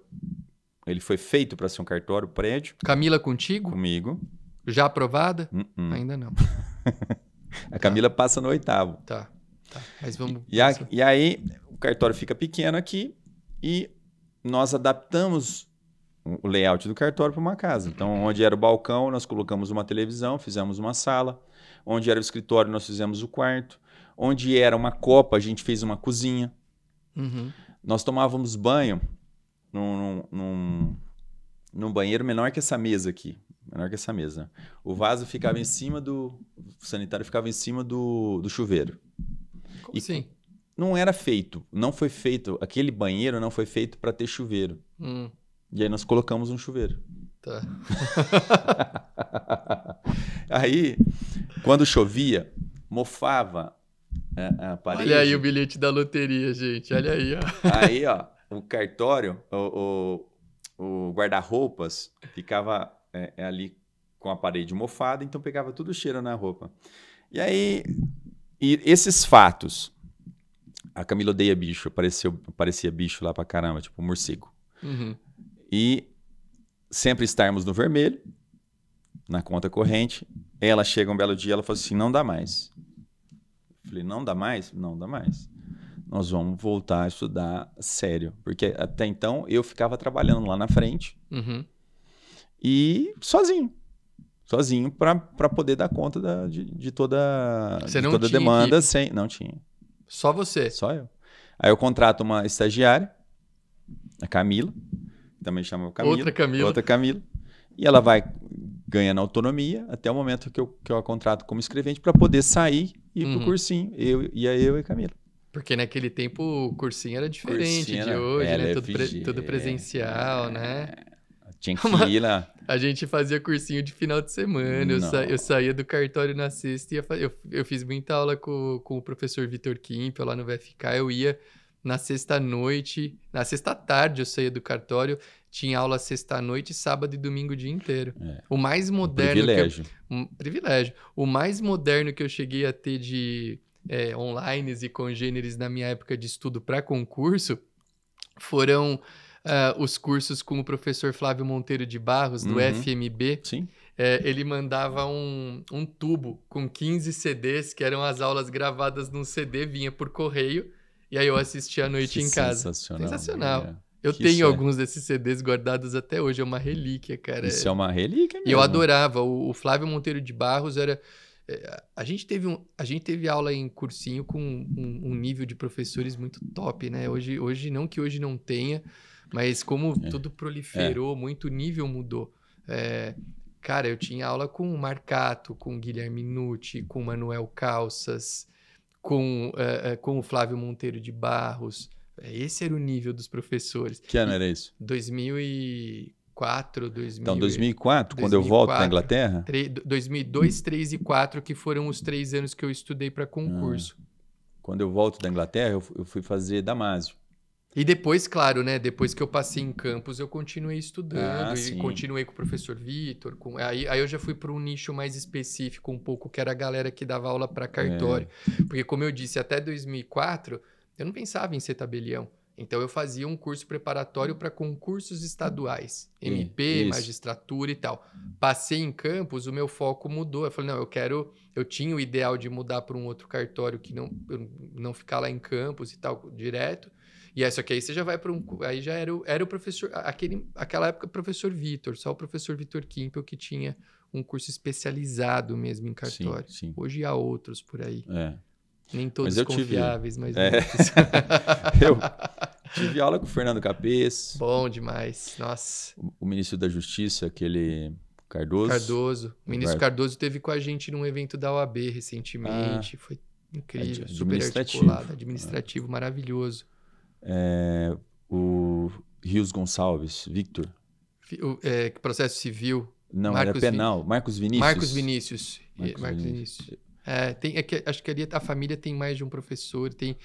ele foi feito para ser um cartório prédio. Camila contigo? Comigo. Já aprovada? Uh-uh. Ainda não. A Camila passa no 8º. Tá. Mas vamos... E aí o cartório fica pequeno aqui e nós adaptamos o layout do cartório para uma casa. Então, onde era o balcão, nós colocamos uma televisão, fizemos uma sala. Onde era o escritório, nós fizemos o quarto. Onde era uma copa, a gente fez uma cozinha. Uhum. Nós tomávamos banho num banheiro menor que essa mesa aqui. Menor que essa mesa. O vaso ficava em cima o sanitário ficava em cima do chuveiro. Como assim? Não foi feito, aquele banheiro não foi feito para ter chuveiro. E aí nós colocamos um chuveiro. Tá. Aí, quando chovia, mofava a parede. Olha aí o bilhete da loteria, gente. Olha aí, ó. Aí, ó, o cartório, o guarda-roupas ficava ali com a parede mofada, então pegava tudo o cheiro na roupa. E aí, esses fatos, a Camila odeia bicho, parecia bicho lá pra caramba, tipo morcego. Uhum. E sempre estarmos no vermelho, na conta corrente. Ela chega um belo dia, ela falou assim, não dá mais. Eu falei, não dá mais? Não dá mais. Nós vamos voltar a estudar sério. Porque até então eu ficava trabalhando lá na frente. Uhum. E sozinho para poder dar conta de toda a demanda. Não tinha. Só você? Só eu. Aí eu contrato uma estagiária, a Camila, também chama Camila. Outra Camila. E ela vai ganhando autonomia até o momento que eu a contrato como escrevente para poder sair e ir pro cursinho. Eu e a Camila. Porque naquele tempo o cursinho era diferente de hoje, né? Tudo presencial, né? Tinha que ir lá. A gente fazia cursinho de final de semana. Eu saía do cartório na sexta e eu fiz muita aula com o professor Vitor Kimpel lá no VFK. Eu ia na sexta-noite, na sexta-tarde eu saía do cartório, tinha aula sexta-noite, sábado e domingo o dia inteiro. O mais moderno... Privilégio. O mais moderno que eu cheguei a ter de online e congêneres na minha época de estudo para concurso foram... os cursos com o professor Flávio Monteiro de Barros, do FMB. Sim. Ele mandava um tubo com 15 CDs, que eram as aulas gravadas num CD, vinha por correio, e aí eu assistia à noite em casa. Sensacional. Eu tenho alguns desses CDs guardados até hoje, é uma relíquia, cara. Isso é uma relíquia mesmo. E eu adorava. O Flávio Monteiro de Barros era A gente teve aula em cursinho com um nível de professores muito top, né? Hoje não que hoje não tenha, mas como tudo proliferou, muito nível mudou. Cara, eu tinha aula com o Marcato, com o Guilherme Nucci, com o Manuel Calças, com o Flávio Monteiro de Barros. Esse era o nível dos professores. Que ano era isso? 2004, 2000. Então, 2004, quando eu volto da Inglaterra? 2002, 3 e 4, que foram os 3 anos que eu estudei para concurso. Quando eu volto da Inglaterra, eu fui fazer Damásio. E depois, claro, né? Depois que eu passei em campus, eu continuei estudando e sim. continuei com o professor Vitor. Aí eu já fui para um nicho mais específico um pouco, que era a galera que dava aula para cartório. Porque, como eu disse, até 2004, eu não pensava em ser tabelião. Então, eu fazia um curso preparatório para concursos estaduais. MP, magistratura e tal. Passei em campus, o meu foco mudou. Eu falei, não, eu tinha o ideal de mudar para um outro cartório que não ficar lá em campus e tal, direto. E só que aí você já vai para aí já era o professor... Aquela época, professor Vitor. Só o professor Vitor Kimpel que tinha um curso especializado mesmo em cartório. Sim. Hoje há outros por aí. Nem todos mas confiáveis, mas muitos. Eu tive aula com o Fernando Capês. Bom demais. Nossa. O ministro da Justiça, aquele Cardoso. O ministro Cardoso esteve com a gente num evento da OAB recentemente. Foi incrível. Super articulado. Administrativo, maravilhoso. O Rios Gonçalves, Victor. Processo civil. Não, era penal. Marcos Vinícius. Marcos Vinícius. Acho que ali a família tem mais de um professor, tem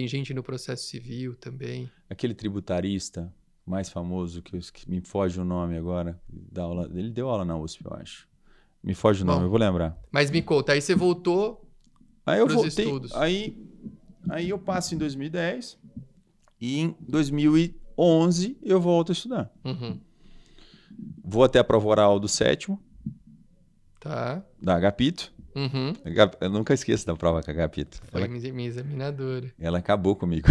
gente no processo civil também. Aquele tributarista mais famoso, que me foge o nome agora, ele deu aula na USP, eu acho. Me foge o nome, eu vou lembrar. Mas me conta, aí você voltou pros estudos. Aí eu passo em 2010 e em 2011 eu volto a estudar. Vou até a prova oral do 7º. Tá. Da Agapito. Eu nunca esqueço da prova com a Agapito. Foi minha examinadora. Ela acabou comigo.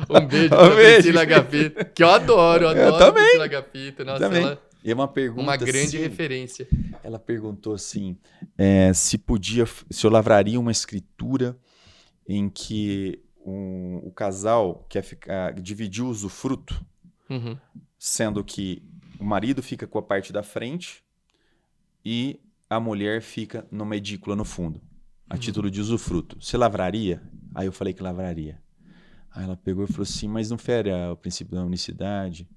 Um beijo pra Priscila Agapito, que eu adoro também. Priscila Agapito. Nossa, também. Ela e uma pergunta, uma grande referência. Ela perguntou assim, se eu lavraria uma escritura em que o casal quer dividir o usufruto, sendo que o marido fica com a parte da frente e a mulher fica numa edícula no fundo, a título de usufruto. Você lavraria? Aí eu falei que lavraria. Aí ela pegou e falou assim, mas não fere o princípio da unicidade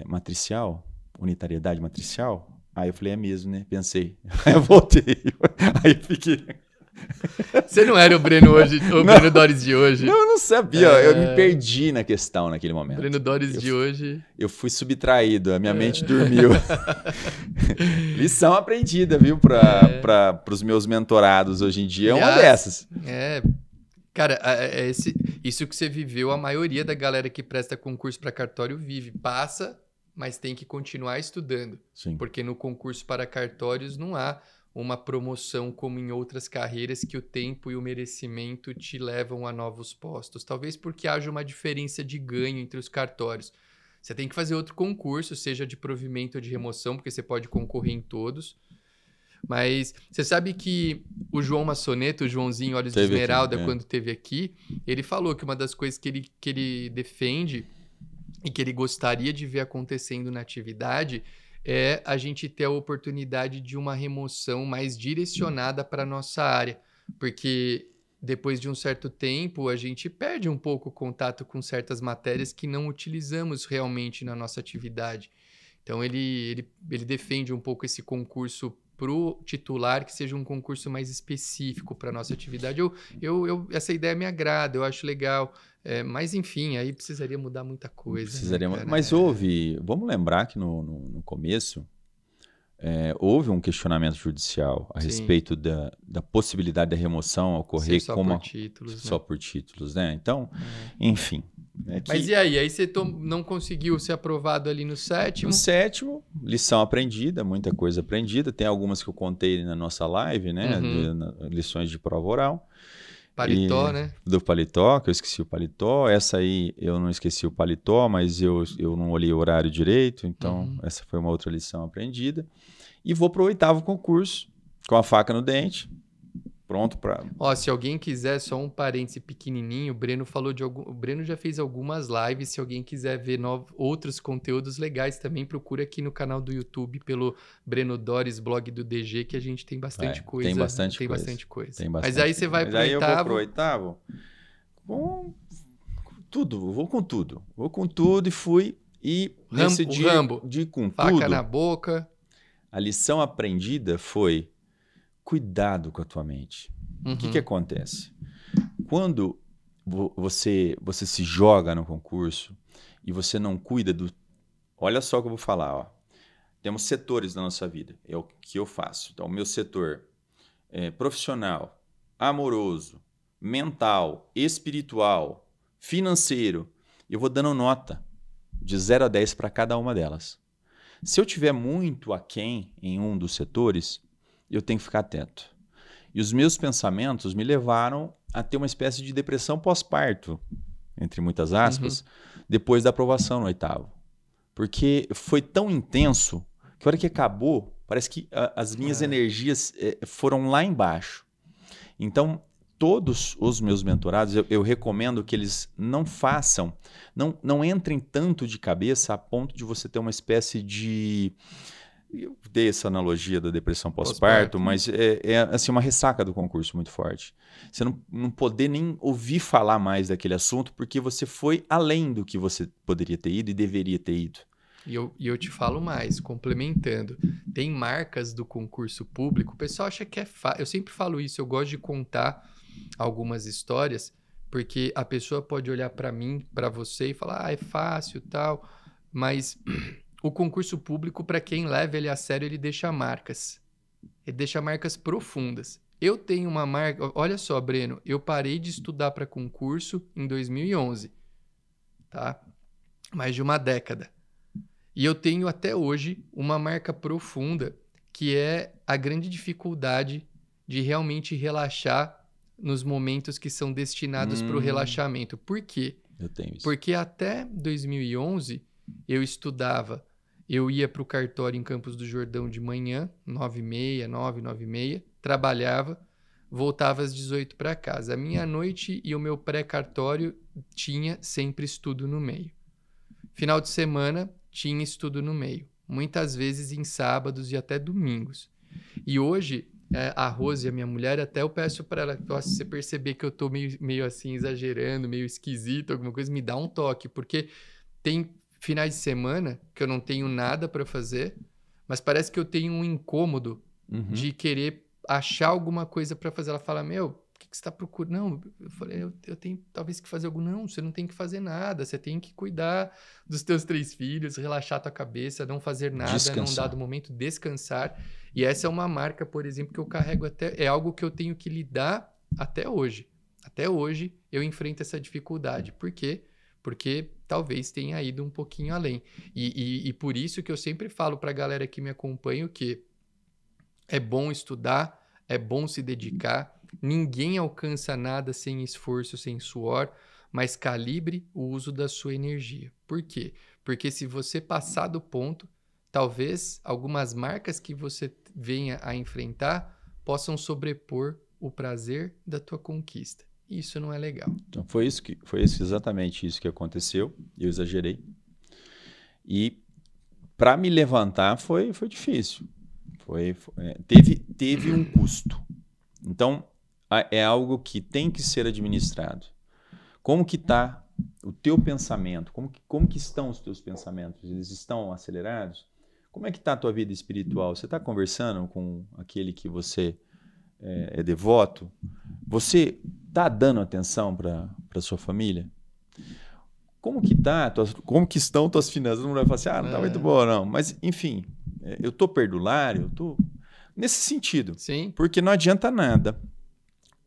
matricial? Unitariedade matricial? Aí eu falei, é mesmo, né? Pensei. Aí eu voltei. Aí fiquei... Você não era o Breno hoje, Breno Doris de hoje? Não, eu não sabia. Eu me perdi na questão naquele momento. Breno Doris de hoje. Eu fui subtraído, a minha mente dormiu. Lição aprendida, viu? Para os meus mentorados hoje em dia é uma dessas. Cara, isso que você viveu, a maioria da galera que presta concurso para cartório vive. Passa, mas tem que continuar estudando. Sim. Porque no concurso para cartórios não há uma promoção como em outras carreiras que o tempo e o merecimento te levam a novos postos. Talvez porque haja uma diferença de ganho entre os cartórios. Você tem que fazer outro concurso, seja de provimento ou de remoção, porque você pode concorrer em todos. Mas você sabe que o João Massoneto, o Joãozinho Olhos de Esmeralda, quando esteve aqui, ele falou que uma das coisas que ele defende e que ele gostaria de ver acontecendo na atividade é a gente ter a oportunidade de uma remoção mais direcionada para a nossa área. Porque depois de um certo tempo, a gente perde um pouco o contato com certas matérias que não utilizamos realmente na nossa atividade. Então, ele defende um pouco esse concurso para o titular, que seja um concurso mais específico para a nossa atividade. Essa ideia me agrada, eu acho legal. Mas, enfim, aí precisaria mudar muita coisa. Precisaria, né, mas vamos lembrar que no começo houve um questionamento judicial a respeito da possibilidade da remoção ocorrer só por títulos, né? Então, enfim. Mas e aí? Aí você não conseguiu ser aprovado ali no 7º? No 7º, lição aprendida, muita coisa aprendida. Tem algumas que eu contei na nossa live, né? Lições de prova oral. Paletó, né? Do paletó, que eu esqueci o paletó. Essa aí eu não esqueci o paletó, mas eu não olhei o horário direito. Então, essa foi uma outra lição aprendida. E vou para o 8º concurso, com a faca no dente, pronto para... Ó, se alguém quiser, só um parêntese pequenininho, o Breno falou de algum... O Breno já fez algumas lives, se alguém quiser ver outros conteúdos legais também, procura aqui no canal do YouTube pelo Breno Dores, blog do DG, que a gente tem bastante coisa. Tem bastante coisa. Mas aí você vai pro oitavo... Aí eu vou pro oitavo com tudo, vou com tudo e fui e nesse dia Rambo, de com faca tudo, na boca. a lição aprendida foi cuidado com a tua mente. O que acontece? Quando você se joga no concurso e você não cuida do... Olha só o que eu vou falar. Ó. Temos setores na nossa vida. É o que eu faço. Então, o meu setor profissional, amoroso, mental, espiritual, financeiro, eu vou dando nota de 0 a 10 para cada uma delas. Se eu tiver muito aquém em um dos setores, eu tenho que ficar atento. E os meus pensamentos me levaram a ter uma espécie de depressão pós-parto, entre muitas aspas, depois da aprovação no oitavo. Porque foi tão intenso que a hora que acabou, parece que as minhas energias foram lá embaixo. Então, todos os meus mentorados, eu recomendo que eles não façam, não entrem tanto de cabeça a ponto de você ter uma espécie de... Eu dei essa analogia da depressão pós-parto, mas é assim, uma ressaca do concurso muito forte. Você não poder nem ouvir falar mais daquele assunto porque você foi além do que você poderia ter ido e deveria ter ido. E eu te falo mais, complementando. Tem marcas do concurso público, o pessoal acha que é fácil. Eu sempre falo isso, eu gosto de contar algumas histórias, porque a pessoa pode olhar para mim, para você e falar, é fácil e tal, mas o concurso público, para quem leva ele a sério, ele deixa marcas. Ele deixa marcas profundas. Eu tenho uma marca... Olha só, Breno, eu parei de estudar para concurso em 2011, tá? Mais de uma década. E eu tenho até hoje uma marca profunda, que é a grande dificuldade de realmente relaxar nos momentos que são destinados para o relaxamento. Por quê? Eu tenho isso. Porque até 2011 eu estudava, eu ia para o cartório em Campos do Jordão de manhã, 9h30, 9h30, trabalhava, voltava às 18h para casa. A minha noite e o meu pré-cartório tinha sempre estudo no meio. Final de semana tinha estudo no meio, muitas vezes em sábados e até domingos. E hoje, a Rose, a minha mulher, até eu peço para ela, se você perceber que eu tô meio assim exagerando, meio esquisito, alguma coisa, me dá um toque, porque tem finais de semana que eu não tenho nada para fazer, mas parece que eu tenho um incômodo de querer achar alguma coisa para fazer. Ela fala, meu, o que você está procurando? Não, eu falei, eu tenho talvez que fazer algo. Não, você não tem que fazer nada, você tem que cuidar dos teus 3 filhos, relaxar tua cabeça, não fazer nada, num dado momento, descansar. E essa é uma marca, por exemplo, que eu carrego é algo que eu tenho que lidar até hoje. Até hoje eu enfrento essa dificuldade. Por quê? Porque talvez tenha ido um pouquinho além. E por isso que eu sempre falo para a galera que me acompanha que é bom estudar, é bom se dedicar, ninguém alcança nada sem esforço, sem suor, mas calibre o uso da sua energia. Por quê? Porque se você passar do ponto, talvez algumas marcas que você venha a enfrentar possam sobrepor o prazer da tua conquista. Isso não é legal. Então foi exatamente isso que aconteceu. Eu exagerei. E para me levantar foi difícil. Teve um custo. Então é algo que tem que ser administrado. Como que está o teu pensamento? Como que estão os teus pensamentos? Eles estão acelerados? Como é que está a tua vida espiritual? Você está conversando com aquele que você é devoto? Você está dando atenção para a sua família? Como que estão tuas finanças? Não vai falar assim, não está muito boa não. Mas, enfim, eu estou perdulário, eu estou... Nesse sentido. Sim. Porque não adianta nada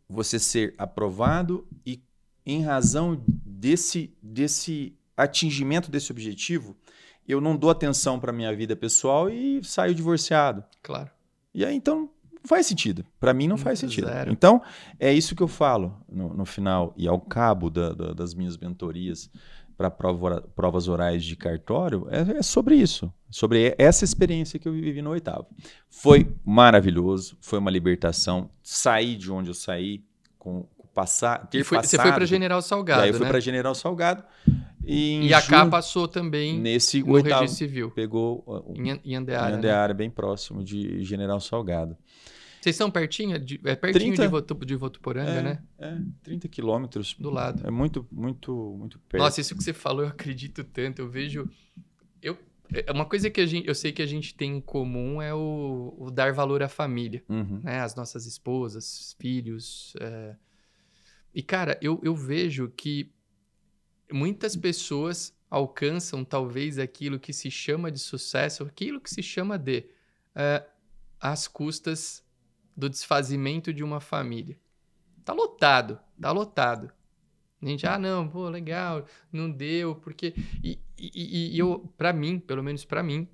você ser aprovado e, em razão desse atingimento desse objetivo, eu não dou atenção para a minha vida pessoal e saio divorciado. Claro. E aí, então, não faz sentido. Para mim, não faz sentido. Zero. Então, é isso que eu falo no final e ao cabo das minhas mentorias. para provas orais de cartório, é sobre isso, sobre essa experiência que eu vivi no 8º. Foi maravilhoso, foi uma libertação, saí de onde eu saí, Você foi para General Salgado, aí eu fui né? para General Salgado. E a K passou também nesse no 8º, Registro Civil. Pegou em Andeara, em Andeara, bem próximo de General Salgado. Vocês são pertinho? É pertinho 30, de Votuporanga, né? 30 quilômetros. Do lado. É muito, muito, muito perto. Nossa, isso que você falou, eu acredito tanto. Eu vejo... Uma coisa que eu sei que a gente tem em comum é o dar valor à família. Uhum. Né? As nossas esposas, filhos. E, cara, eu vejo que muitas pessoas alcançam, talvez, aquilo que se chama de sucesso, aquilo que se chama de às custas do desfazimento de uma família. Tá lotado. A gente, não, pô, legal, não deu, porque... E eu, pra mim, pelo menos pra mim,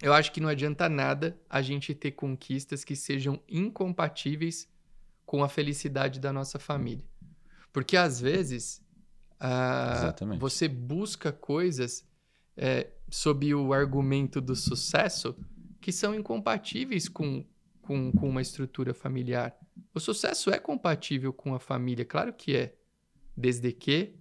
eu acho que não adianta nada a gente ter conquistas que sejam incompatíveis com a felicidade da nossa família. Porque, às vezes, você busca coisas sob o argumento do sucesso que são incompatíveis com uma estrutura familiar. O sucesso é compatível com a família, claro que é. Desde que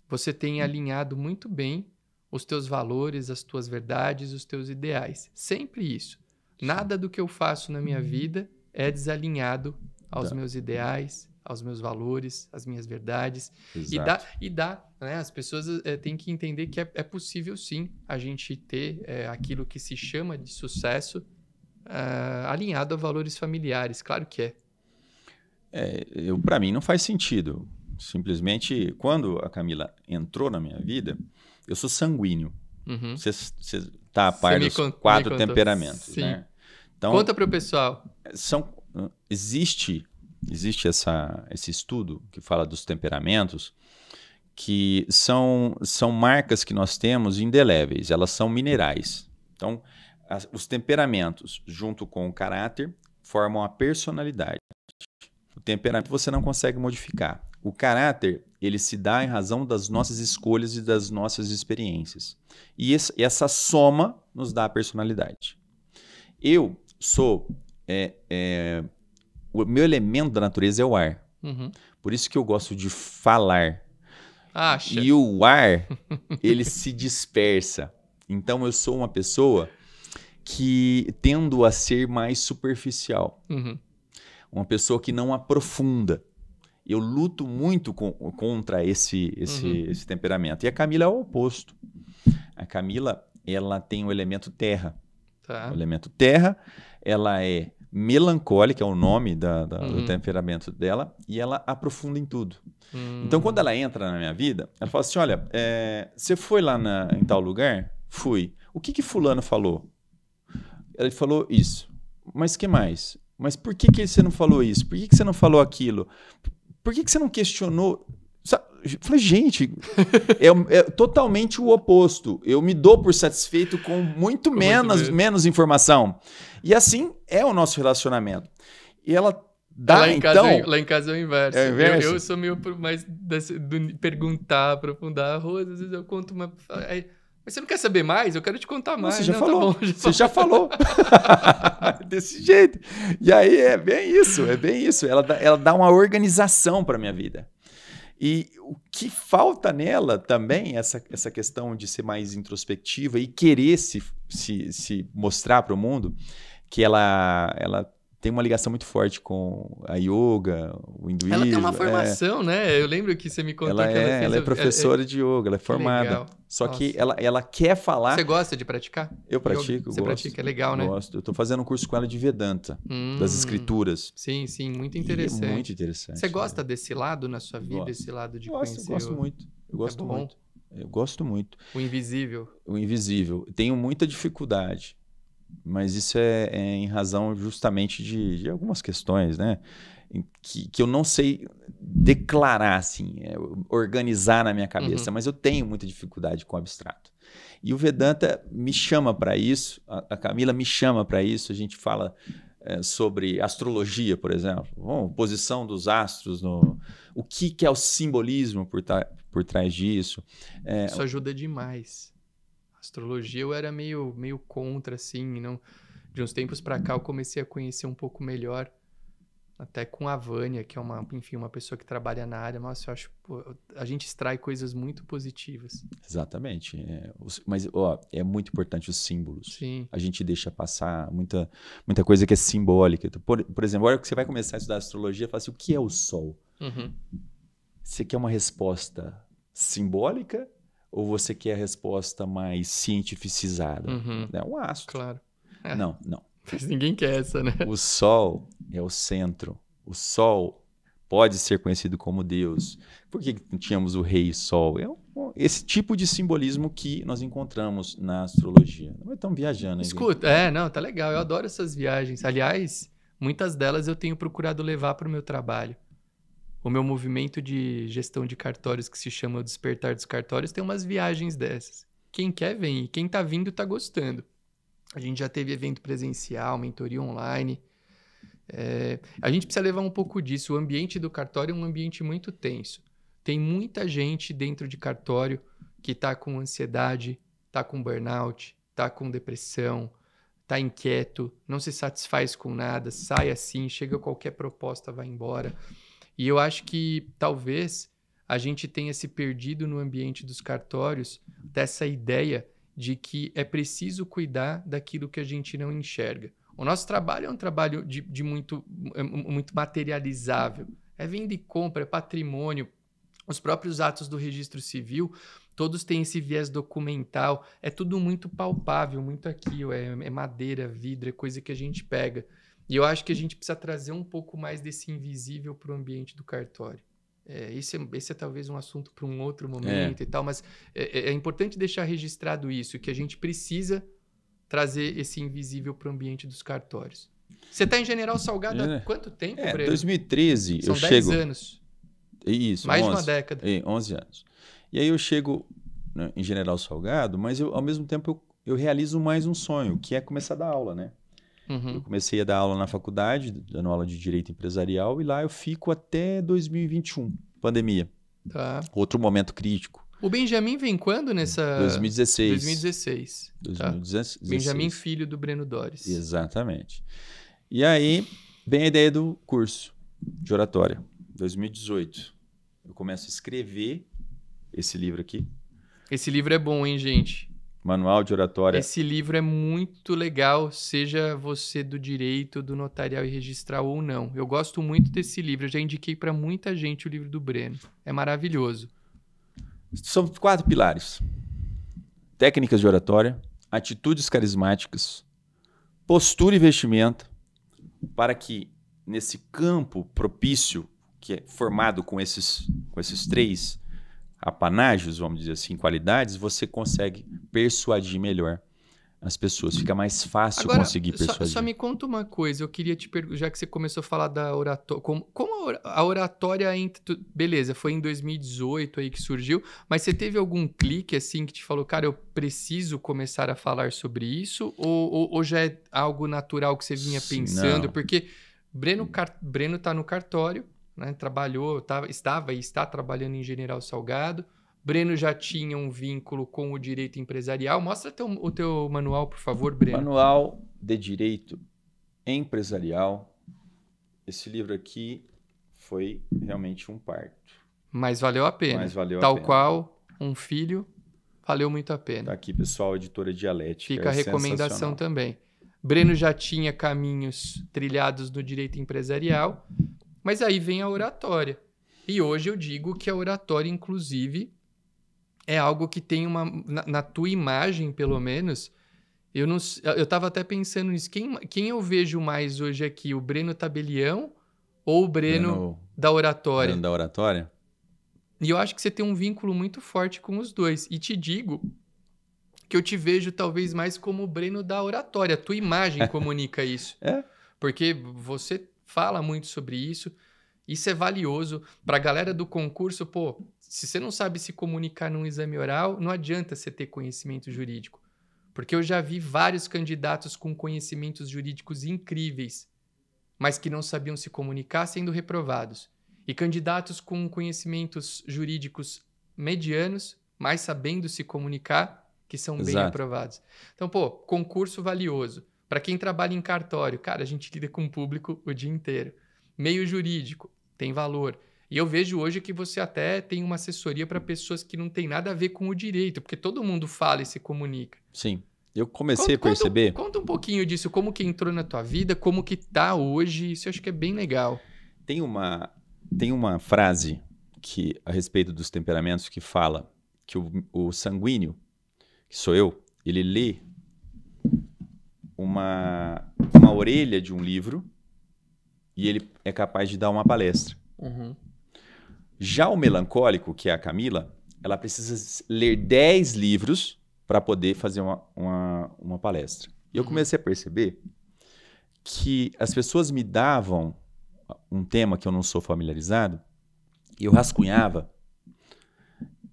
você tenha alinhado muito bem os teus valores, as tuas verdades, os teus ideais. Sempre isso. Nada do que eu faço na minha vida é desalinhado aos meus ideais, aos meus valores, às minhas verdades. Exato. E dá, né? As pessoas têm que entender que é possível, sim, a gente ter aquilo que se chama de sucesso alinhado a valores familiares. Claro que é. Para mim não faz sentido. Simplesmente, quando a Camila entrou na minha vida, eu sou sanguíneo. Você está a par dos 4 temperamentos, sim, né? Então, conta para o pessoal. Existe esse estudo que fala dos temperamentos, que são marcas que nós temos indeléveis, elas são minerais. Então, os temperamentos, junto com o caráter, formam a personalidade. O temperamento você não consegue modificar. O caráter, ele se dá em razão das nossas escolhas e das nossas experiências. E essa soma nos dá a personalidade. Eu sou... o meu elemento da natureza é o ar. Uhum. Por isso que eu gosto de falar. Acha. E o ar, ele se dispersa. Então, eu sou uma pessoa que tendo a ser mais superficial. Uhum. Uma pessoa que não aprofunda. Eu luto muito contra esse temperamento. E a Camila é o oposto. A Camila, ela tem o elemento terra. Tá. O elemento terra, ela é melancólica, é o nome do temperamento dela, e ela aprofunda em tudo. Então, quando ela entra na minha vida, ela fala assim, olha, você foi lá em tal lugar? Fui. O que fulano falou? Ele falou isso. Mas o que mais? Mas por que você não falou isso? Por que você não falou aquilo? Por que você não questionou? Eu falei, gente, é totalmente o oposto. Eu me dou por satisfeito com muito menos informação. E assim é o nosso relacionamento. E ela dá, lá em casa é o inverso. É o inverso? Eu sou meio mais do perguntar, aprofundar. Rose, às vezes eu conto uma... Mas você não quer saber mais? Eu quero te contar mais. Você já falou. Tá bom, você já falou. Desse jeito. E aí é bem isso. Ela dá uma organização para minha vida. E o que falta nela também, essa questão de ser mais introspectiva e querer se mostrar para o mundo, que ela tem uma ligação muito forte com a yoga, o hinduísmo. Ela tem uma formação, né? Eu lembro que você me contou que ela fez... Ela é professora de yoga, ela é formada. Legal. Só Nossa. que ela quer falar... Você gosta de praticar? Eu pratico, Você pratica, é legal, né? Gosto. Eu estou fazendo um curso com ela de Vedanta, das escrituras. Sim, muito interessante. E é muito interessante. Você gosta desse lado na sua vida? Gosto. Esse lado de Gosto, conhecer? Gosto muito. Eu gosto muito. Eu gosto muito. O invisível. O invisível. Tenho muita dificuldade. Mas isso é em razão justamente de algumas questões, né? Que eu não sei declarar, assim, organizar na minha cabeça, mas eu tenho muita dificuldade com o abstrato. E o Vedanta me chama para isso, a Camila me chama para isso, a gente fala sobre astrologia, por exemplo, posição dos astros, o que é o simbolismo por por trás disso. Isso ajuda demais. Astrologia eu era meio contra, assim, não... De uns tempos pra cá eu comecei a conhecer um pouco melhor, até com a Vânia, que é uma pessoa que trabalha na área. Nossa, eu acho, pô, a gente extrai coisas muito positivas. Exatamente. Mas ó, é muito importante os símbolos. Sim. A gente deixa passar muita coisa que é simbólica. Por exemplo, a hora que você vai começar a estudar astrologia, fala assim, o que é o Sol? Uhum. Você quer uma resposta simbólica ou você quer a resposta mais cientificizada? Uhum. É um astro. Claro. Não. Mas ninguém quer essa, né? O Sol é o centro. O Sol pode ser conhecido como Deus. Por que tínhamos o Rei Sol? Esse tipo de simbolismo que nós encontramos na astrologia. Não estamos viajando aí. Escuta, não, tá legal. Eu adoro essas viagens. Aliás, muitas delas eu tenho procurado levar para o meu trabalho. O meu movimento de gestão de cartórios, que se chama o Despertar dos Cartórios, tem umas viagens dessas. Quem quer, vem. E quem tá vindo, tá gostando. A gente já teve evento presencial, mentoria online. A gente precisa levar um pouco disso. O ambiente do cartório é um ambiente muito tenso. Tem muita gente dentro de cartório que está com ansiedade, está com burnout, está com depressão, está inquieto, não se satisfaz com nada, sai assim, chega qualquer proposta, vai embora. E eu acho que talvez a gente tenha se perdido no ambiente dos cartórios dessa ideia de que é preciso cuidar daquilo que a gente não enxerga. O nosso trabalho é um trabalho de muito materializável. É venda e compra, é patrimônio. Os próprios atos do registro civil, todos têm esse viés documental. É tudo muito palpável, muito aqui. É madeira, vidro, é coisa que a gente pega. E eu acho que a gente precisa trazer um pouco mais desse invisível para o ambiente do cartório. Esse é talvez um assunto para um outro momento e tal, mas é importante deixar registrado isso, que a gente precisa trazer esse invisível para o ambiente dos cartórios. Você está em General Salgado há quanto tempo, Breno? 2013 São eu 10 chego... anos. Isso, mais 11, de uma década. 11 anos. E aí eu chego, né, em General Salgado, mas ao mesmo tempo eu realizo mais um sonho, que é começar a dar aula, né? Uhum. Eu comecei a dar aula na faculdade, dando aula de Direito Empresarial, e lá eu fico até 2021, pandemia. Tá. Outro momento crítico. O Benjamin vem quando nessa... 2016. 2016. 2016. Tá. Benjamin, filho do Breno Dores. Exatamente. E aí vem a ideia do curso de oratória. 2018. Eu começo a escrever esse livro aqui. Esse livro é bom, hein, gente? Manual de Oratória. Esse livro é muito legal, seja você do direito, do notarial e registral ou não. Eu gosto muito desse livro, eu já indiquei para muita gente o livro do Breno. É maravilhoso. São 4 pilares. Técnicas de oratória, atitudes carismáticas, postura e vestimenta, para que nesse campo propício, que é formado com esses 3 apanágios, vamos dizer assim, qualidades, você consegue persuadir melhor as pessoas. Fica mais fácil agora, conseguir persuadir. Só me conta uma coisa, eu queria te perguntar, já que você começou a falar da oratória, como a oratória, beleza, foi em 2018 aí que surgiu, mas você teve algum clique assim que te falou, cara, eu preciso começar a falar sobre isso? Ou já é algo natural que você vinha pensando? Não. Porque Breno tá no cartório, né? Trabalhou, estava e está trabalhando em General Salgado. Breno já tinha um vínculo com o direito empresarial. Mostra o teu manual, por favor, Breno. Manual de Direito Empresarial. Esse livro aqui foi realmente um parto. Mas valeu a pena. Tal qual um filho, valeu muito a pena. Tá aqui, pessoal, editora Dialética. Fica a recomendação também. Breno já tinha caminhos trilhados no direito empresarial, mas aí vem a oratória. E hoje eu digo que a oratória, inclusive, é algo que tem na tua imagem, pelo menos. Eu estava até pensando nisso. Quem eu vejo mais hoje aqui? O Breno Tabelião ou o Breno da oratória? Breno da oratória? E eu acho que você tem um vínculo muito forte com os dois. E te digo que eu te vejo talvez mais como o Breno da oratória. A tua imagem comunica isso. Porque você fala muito sobre isso. Isso é valioso para a galera do concurso. Pô, se você não sabe se comunicar num exame oral, não adianta você ter conhecimento jurídico. Porque eu já vi vários candidatos com conhecimentos jurídicos incríveis, mas que não sabiam se comunicar sendo reprovados. E candidatos com conhecimentos jurídicos medianos, mas sabendo se comunicar, que são bem Exato. aprovados. Então, pô, concurso valioso. Para quem trabalha em cartório, cara, a gente lida com o público o dia inteiro. Meio jurídico, tem valor. E eu vejo hoje que você até tem uma assessoria para pessoas que não tem nada a ver com o direito, porque todo mundo fala e se comunica. Sim. Eu comecei a perceber... Conta um pouquinho disso, como que entrou na tua vida, como que tá hoje, isso eu acho que é bem legal. Tem uma frase a respeito dos temperamentos que fala que o sanguíneo, que sou eu, ele lê uma orelha de um livro e ele é capaz de dar uma palestra. Uhum. Já o melancólico, que é a Camila, ela precisa ler 10 livros para poder fazer uma palestra. E eu comecei a perceber que as pessoas me davam um tema que eu não sou familiarizado e eu rascunhava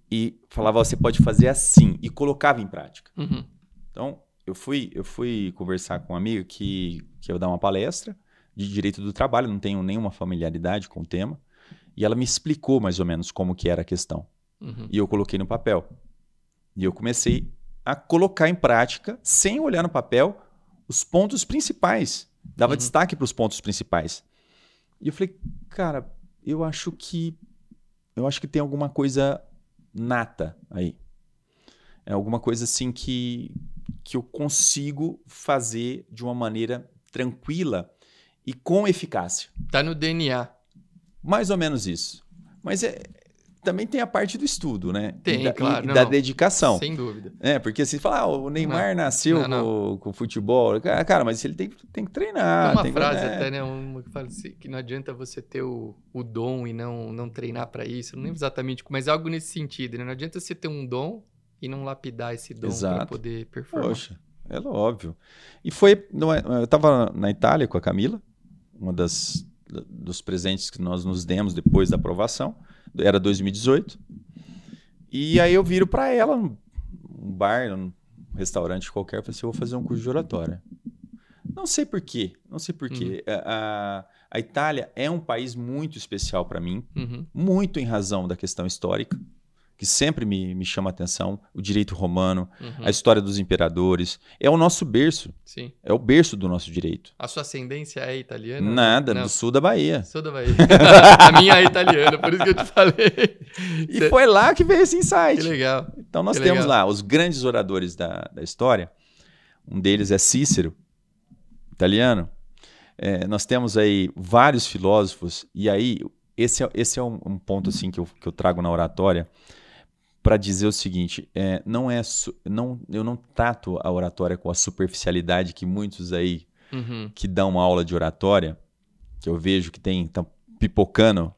e falava, você pode fazer assim, e colocava em prática. Uhum. Então, eu fui conversar com uma amiga que ia dar uma palestra de direito do trabalho, não tenho nenhuma familiaridade com o tema, e ela me explicou mais ou menos como que era a questão. Uhum. E eu coloquei no papel. E eu comecei a colocar em prática, sem olhar no papel, os pontos principais. Dava destaque para os pontos principais. E eu falei, cara, eu acho que tem alguma coisa nata aí. É alguma coisa assim que eu consigo fazer de uma maneira tranquila e com eficácia. Tá no DNA. Mais ou menos isso. Mas também tem a parte do estudo, né? Tem, claro. E da dedicação. Sem dúvida. Porque se fala, o Neymar nasceu com futebol. Cara, mas ele tem que treinar. Tem uma frase até, né? Uma que fala assim, que não adianta você ter o dom e não treinar para isso. Eu não lembro exatamente, mas algo nesse sentido, né? Não adianta você ter um dom e não lapidar esse dom para poder performar. Poxa, é óbvio. E eu estava na Itália com a Camila, uma dos presentes que nós nos demos depois da aprovação. Era 2018. E aí eu viro para ela, num bar, num restaurante qualquer, eu falei assim, eu vou fazer um curso de oratória. Não sei por quê. A Itália é um país muito especial para mim, muito em razão da questão histórica, que sempre me chama a atenção, o direito romano, a história dos imperadores. É o nosso berço. Sim. É o berço do nosso direito. A sua ascendência é italiana? Nada, do sul da Bahia. Sul da Bahia. A minha é italiana, por isso que eu te falei. E foi lá que veio esse insight. Que legal. Então nós temos lá os grandes oradores da história. Um deles é Cícero, italiano. Nós temos aí vários filósofos. E aí, esse é um ponto assim, que eu trago na oratória, para dizer o seguinte, eu não trato a oratória com a superficialidade que muitos aí que dão uma aula de oratória, que eu vejo que estão pipocando.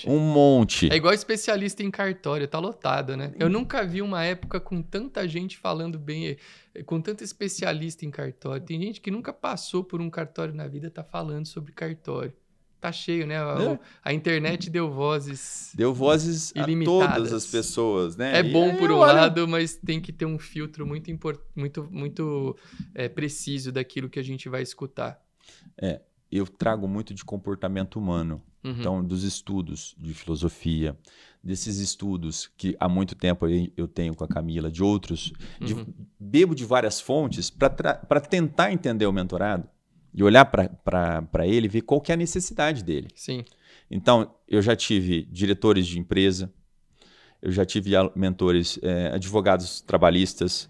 Um monte. É igual especialista em cartório, tá lotado, né? Eu nunca vi uma época com tanta gente falando bem, com tanto especialista em cartório. Tem gente que nunca passou por um cartório na vida, tá falando sobre cartório. Tá cheio, né? A internet deu vozes ilimitadas. A todas as pessoas, né? É bom por um lado, mas tem que ter um filtro muito preciso daquilo que a gente vai escutar. Eu trago muito de comportamento humano. Então, dos estudos de filosofia, desses estudos que há muito tempo eu tenho com a Camila, de outros, bebo de várias fontes para tentar entender o mentorado. E olhar para ele e ver qual que é a necessidade dele. Sim. Então, eu já tive diretores de empresa, eu já tive mentores, advogados trabalhistas,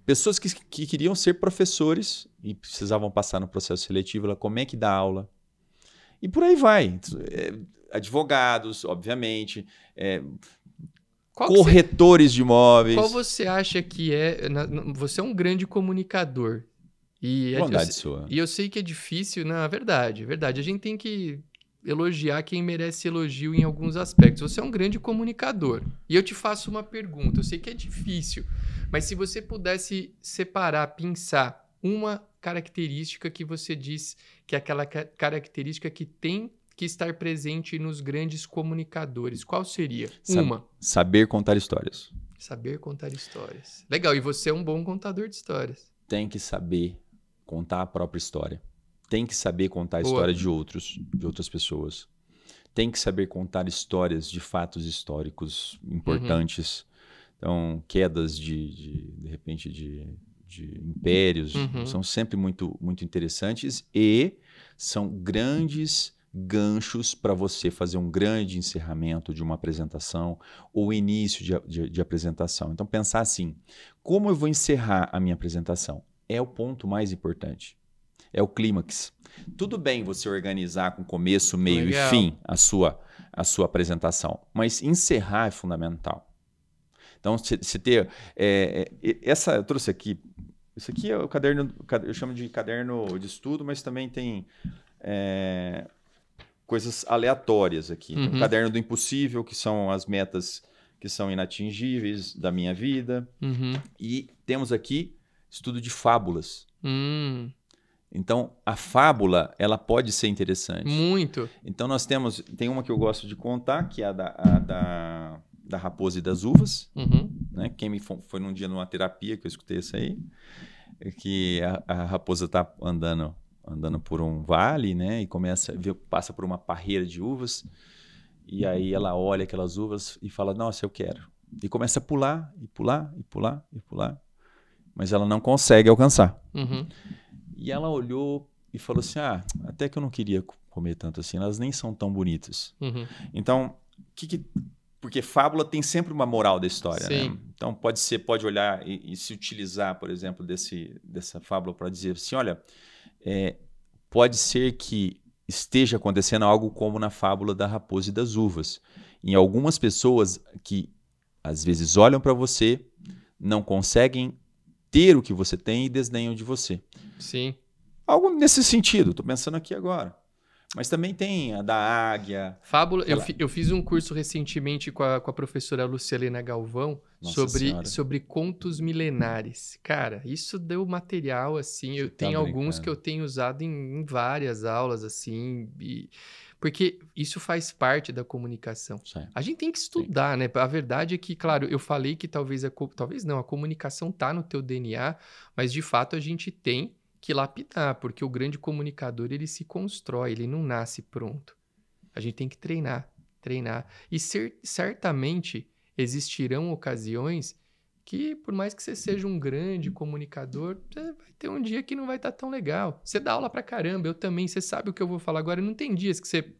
pessoas que queriam ser professores e precisavam passar no processo seletivo, como é que dá aula. E por aí vai. Advogados, obviamente, corretores de imóveis. Qual você acha que é... Você é um grande comunicador. Bondade sua. E eu sei que é difícil, não, é verdade. A gente tem que elogiar quem merece elogio em alguns aspectos. Você é um grande comunicador. E eu te faço uma pergunta. Eu sei que é difícil, mas se você pudesse separar, pensar uma característica que você diz que é aquela característica que tem que estar presente nos grandes comunicadores, qual seria? Saber contar histórias. Saber contar histórias. Legal. E você é um bom contador de histórias. Tem que saber contar a própria história. Tem que saber contar a história de outras pessoas. tem que saber contar histórias de fatos históricos importantes. Então, quedas de repente, de impérios são sempre muito, muito interessantes e são grandes ganchos para você fazer um grande encerramento de uma apresentação ou início de apresentação. Então, pensar assim, como eu vou encerrar a minha apresentação? É o ponto mais importante. É o clímax. Tudo bem você organizar com começo, meio e fim a sua apresentação, mas encerrar é fundamental. Então, se ter... eu trouxe aqui... Isso aqui é o caderno... Eu chamo de caderno de estudo, mas também tem coisas aleatórias aqui. Tem o caderno do impossível, que são as metas que são inatingíveis da minha vida. E temos aqui estudo de fábulas. Então, a fábula, ela pode ser interessante. Muito. Então, tem uma que eu gosto de contar, que é a da Raposa e das Uvas. Né? Quem foi num dia numa terapia, que eu escutei isso aí, que a raposa está andando por um vale, né? E passa por uma parreira de uvas, e aí ela olha aquelas uvas e fala, nossa, eu quero. E começa a pular, e pular, e pular, e pular. Mas ela não consegue alcançar. E ela olhou e falou assim, até que eu não queria comer tanto assim, elas nem são tão bonitas. Então, porque fábula tem sempre uma moral da história, né? Então, pode olhar e se utilizar, por exemplo, dessa fábula para dizer assim, olha, pode ser que esteja acontecendo algo como na fábula da Raposa e das Uvas. Em algumas pessoas que, às vezes, olham para você, não conseguem ter o que você tem e desdenham de você. Sim. Algo nesse sentido, estou pensando aqui agora. Mas também tem a da águia. Fábula, eu fiz um curso recentemente com a professora Lucilena Galvão sobre contos milenares. Cara, isso deu material, assim. Eu tenho alguns que eu tenho usado em várias aulas, assim. Porque isso faz parte da comunicação. A gente tem que estudar, né? A verdade é que, claro, eu falei que talvez a comunicação tá no teu DNA, mas de fato a gente tem que lapidar, porque o grande comunicador, ele se constrói, ele não nasce pronto. A gente tem que treinar. E certamente existirão ocasiões que, por mais que você seja um grande comunicador, vai ter um dia que não vai estar tão legal. Você dá aula pra caramba, eu também, você sabe o que eu vou falar agora. Não tem dias que você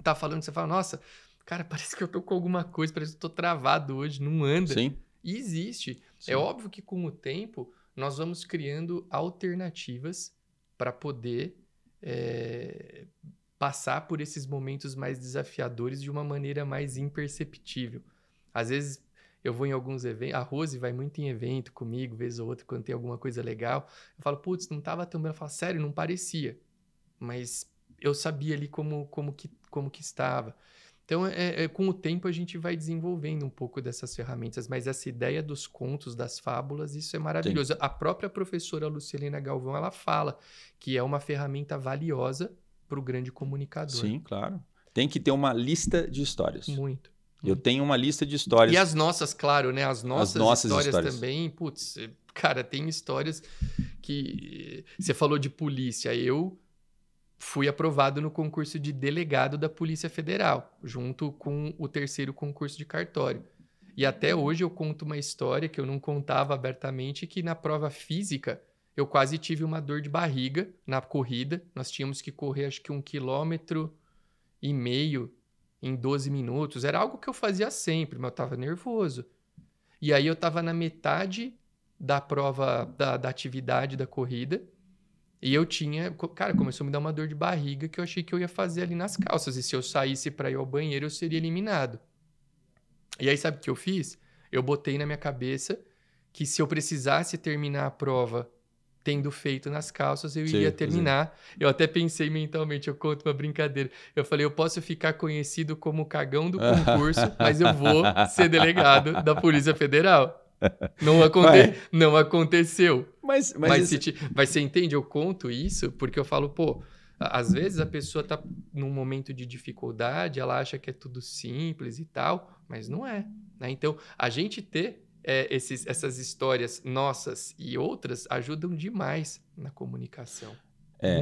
tá falando, você fala, nossa, cara, parece que eu tô com alguma coisa, parece que eu tô travado hoje, não anda. Sim. E existe. Sim. É óbvio que com o tempo nós vamos criando alternativas para poder passar por esses momentos mais desafiadores de uma maneira mais imperceptível. Às vezes eu vou em alguns eventos, a Rose vai muito em evento comigo, vez ou outra, quando tem alguma coisa legal. Eu falo, putz, não estava tão bem. Ela fala, sério, não parecia. Mas eu sabia ali como que estava. Então, com o tempo, a gente vai desenvolvendo um pouco dessas ferramentas, mas essa ideia dos contos, das fábulas, isso é maravilhoso. Sim. A própria professora Lucilena Galvão, ela fala que é uma ferramenta valiosa para o grande comunicador. Sim, claro. Tem que ter uma lista de histórias. Muito. Eu tenho uma lista de histórias. E as nossas, claro, né? As nossas histórias também. Putz, cara, tem histórias que... Você falou de polícia, eu fui aprovado no concurso de delegado da Polícia Federal, junto com o 3º concurso de cartório. E até hoje eu conto uma história que eu não contava abertamente, que na prova física eu quase tive uma dor de barriga na corrida. Nós tínhamos que correr acho que 1,5 km em 12 minutos. Era algo que eu fazia sempre, mas eu estava nervoso. E aí eu estava na metade da prova, da atividade da corrida, e eu tinha... Cara, começou a me dar uma dor de barriga que eu achei que eu ia fazer ali nas calças. E se eu saísse para ir ao banheiro, eu seria eliminado. E aí, sabe o que eu fiz? Eu botei na minha cabeça que se eu precisasse terminar a prova tendo feito nas calças, eu iria terminar. Eu até pensei mentalmente, eu conto uma brincadeira. Eu falei, eu posso ficar conhecido como o cagão do concurso, mas eu vou ser delegado da Polícia Federal. Não aconteceu. Mas você entende? Eu conto isso porque eu falo, pô, às vezes a pessoa tá num momento de dificuldade, ela acha que é tudo simples e tal, mas não é, né? Então, a gente ter essas histórias nossas e outras ajudam demais na comunicação.